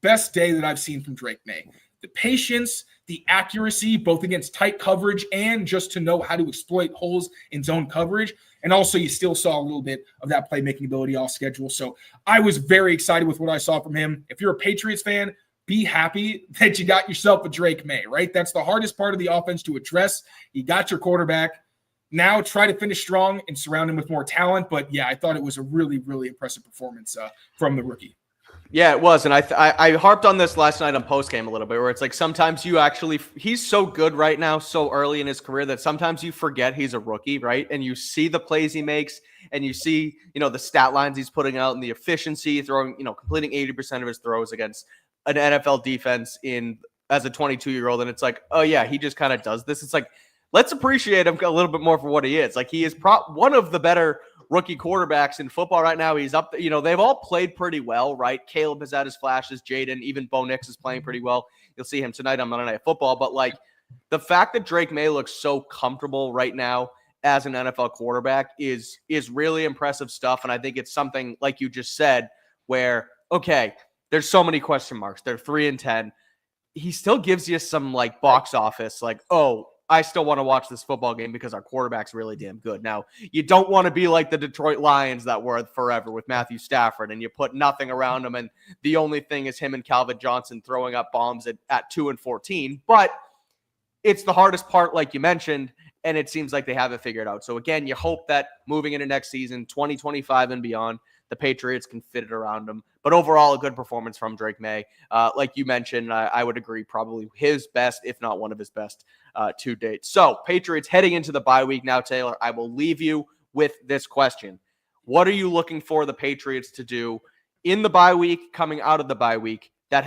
S1: best day that I've seen from Drake Maye. The patience, the accuracy, both against tight coverage and just to know how to exploit holes in zone coverage. And also, you still saw a little bit of that playmaking ability off schedule. So I was very excited with what I saw from him. If you're a Patriots fan, be happy that you got yourself a Drake Maye, right? That's the hardest part of the offense to address. You got your quarterback. Now try to finish strong and surround him with more talent. But yeah, I thought it was a really, really impressive performance from the rookie.
S3: Yeah, it was. And I harped on this last night on postgame a little bit, where it's like sometimes he's so good right now, so early in his career, that sometimes you forget he's a rookie, right? And you see the plays he makes and you see, the stat lines he's putting out and the efficiency, throwing, completing 80% of his throws against an NFL defense as a 22-year-old. And it's like, oh yeah, he just kind of does this. It's like, let's appreciate him a little bit more for what he is. Like, he is one of the better rookie quarterbacks in football right now. He's up there. They've all played pretty well, right? Caleb has had his flashes. Jaden, even Bo Nix is playing pretty well. You'll see him tonight on Monday Night Football. But, like, the fact that Drake Maye looks so comfortable right now as an NFL quarterback is really impressive stuff. And I think it's something, like you just said, where, okay, there's so many question marks. They're 3-10. He still gives you some, like, box office, like, oh, I still want to watch this football game because our quarterback's really damn good. Now, you don't want to be like the Detroit Lions that were forever with Matthew Stafford, and you put nothing around him, and the only thing is him and Calvin Johnson throwing up bombs at 2-14. But it's the hardest part, like you mentioned, and it seems like they have it figured out. So, again, you hope that moving into next season, 2025 and beyond, the Patriots can fit it around him. But overall, a good performance from Drake Maye. Like you mentioned, I would agree, probably his best, if not one of his best to date. So, Patriots heading into the bye week now, Taylor, I will leave you with this question. What are you looking for the Patriots to do in the bye week, coming out of the bye week, that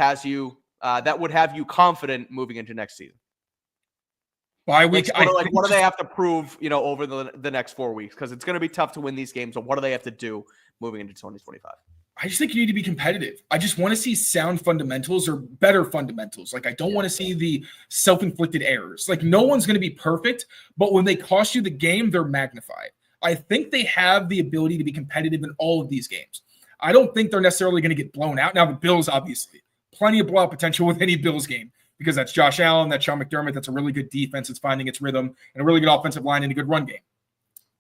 S3: would have you confident moving into next season?
S1: Bye week.
S3: What do they have to prove, over the next 4 weeks? Because it's going to be tough to win these games. So what do they have to do moving into 2025?
S1: I just think you need to be competitive. I just want to see sound fundamentals or better fundamentals. Like, I don't want to see the self-inflicted errors. Like, no one's going to be perfect, but when they cost you the game, they're magnified. I think they have the ability to be competitive in all of these games. I don't think they're necessarily going to get blown out. Now, the Bills, obviously, plenty of blowout potential with any Bills game, because that's Josh Allen, that's Sean McDermott, that's a really good defense. It's finding its rhythm, and a really good offensive line and a good run game.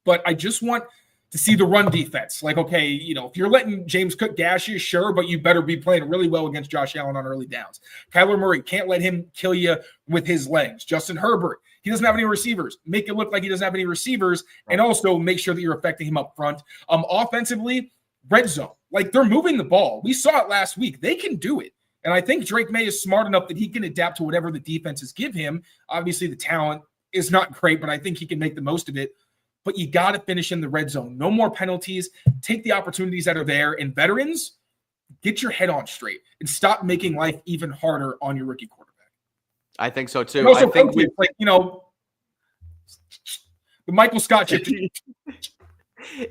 S1: But I just want to see the run defense. Like, okay, if you're letting James Cook gash you, sure, but you better be playing really well against Josh Allen on early downs. Kyler Murray, can't let him kill you with his legs. Justin Herbert, he doesn't have any receivers. Make it look like he doesn't have any receivers, and also make sure that you're affecting him up front. Offensively, red zone. Like, they're moving the ball. We saw it last week. They can do it. And I think Drake Maye is smart enough that he can adapt to whatever the defenses give him. Obviously, the talent is not great, but I think he can make the most of it. But you got to finish in the red zone. No more penalties. Take the opportunities that are there. And veterans, get your head on straight and stop making life even harder on your rookie quarterback.
S3: I think so too.
S1: And also,
S3: I think
S1: the Michael Scott chip.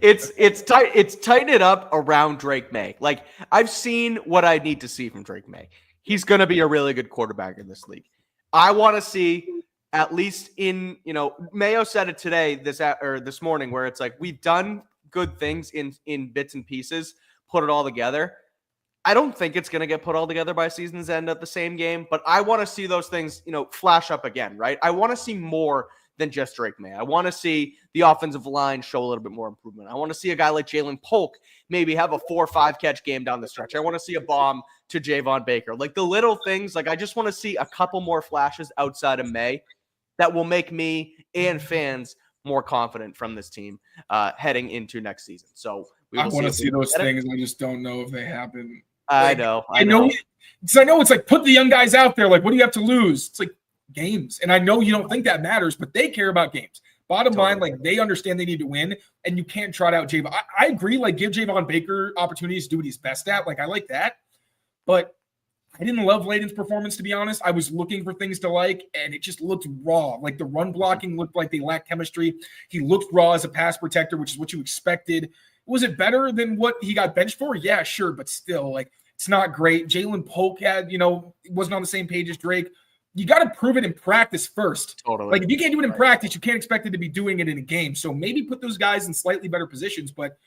S3: It's tight. It's tighten it up around Drake Maye. Like, I've seen what I need to see from Drake Maye. He's going to be a really good quarterback in this league. I want to see, at least in, Mayo said it today, this morning, where it's like, we've done good things in bits and pieces, put it all together. I don't think it's going to get put all together by season's end at the same game, but I want to see those things, flash up again, right? I want to see more than just Drake Maye. I want to see the offensive line show a little bit more improvement. I want to see a guy like Jalen Polk maybe have a 4 or 5 catch game down the stretch. I want to see a bomb to Javon Baker. Like, the little things, like, I just want to see a couple more flashes outside of May that will make me and fans more confident from this team heading into next season. So
S1: I want to see those things. I just don't know if they happen.
S3: I know.
S1: Because I know it's like, put the young guys out there. Like, what do you have to lose? It's like games. And I know you don't think that matters, but they care about games. Bottom line, like, they understand they need to win, and you can't trot out Javon. I agree. Like, give Javon Baker opportunities to do what he's best at. Like, I like that. But I didn't love Layden's performance, to be honest. I was looking for things to like, and it just looked raw. Like, the run blocking looked like they lacked chemistry. He looked raw as a pass protector, which is what you expected. Was it better than what he got benched for? Yeah, sure, but still, like, it's not great. Jalen Polk wasn't on the same page as Drake. You got to prove it in practice first.
S3: Totally.
S1: Like, if you can't do it in practice, you can't expect it to be doing it in a game. So maybe put those guys in slightly better positions, but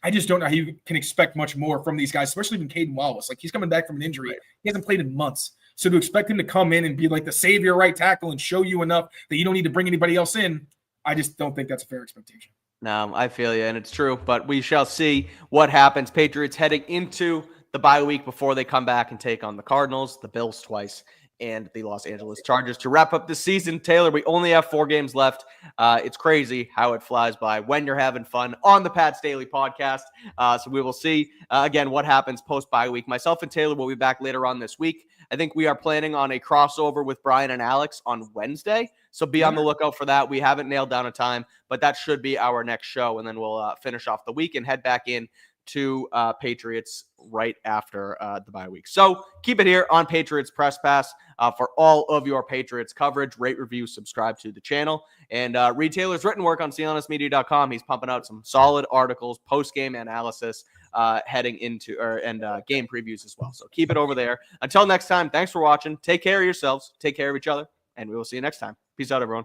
S1: I just don't know how you can expect much more from these guys, especially even Caden Wallace. Like, he's coming back from an injury. Right. He hasn't played in months. So to expect him to come in and be like the savior right tackle and show you enough that you don't need to bring anybody else in, I just don't think that's a fair expectation.
S3: No, I feel you, and it's true, but we shall see what happens. Patriots heading into the bye week before they come back and take on the Cardinals, the Bills twice, and the Los Angeles Chargers to wrap up the season. Taylor, we only have 4 games left. It's crazy how it flies by when you're having fun on the Pat's Daily podcast. So we will see, again, what happens post-bye week. Myself and Taylor will be back later on this week. I think we are planning on a crossover with Brian and Alex on Wednesday. So be on the lookout for that. We haven't nailed down a time, but that should be our next show. And then we'll finish off the week and head back in to Patriots right after the bye week. So keep it here on Patriots Press Pass for all of your Patriots coverage. Rate, review, subscribe to the channel. And read Taylor's written work on CLNSmedia.com. He's pumping out some solid articles, post-game analysis, heading into game previews as well. So keep it over there. Until next time, thanks for watching. Take care of yourselves. Take care of each other. And we will see you next time. Peace out, everyone.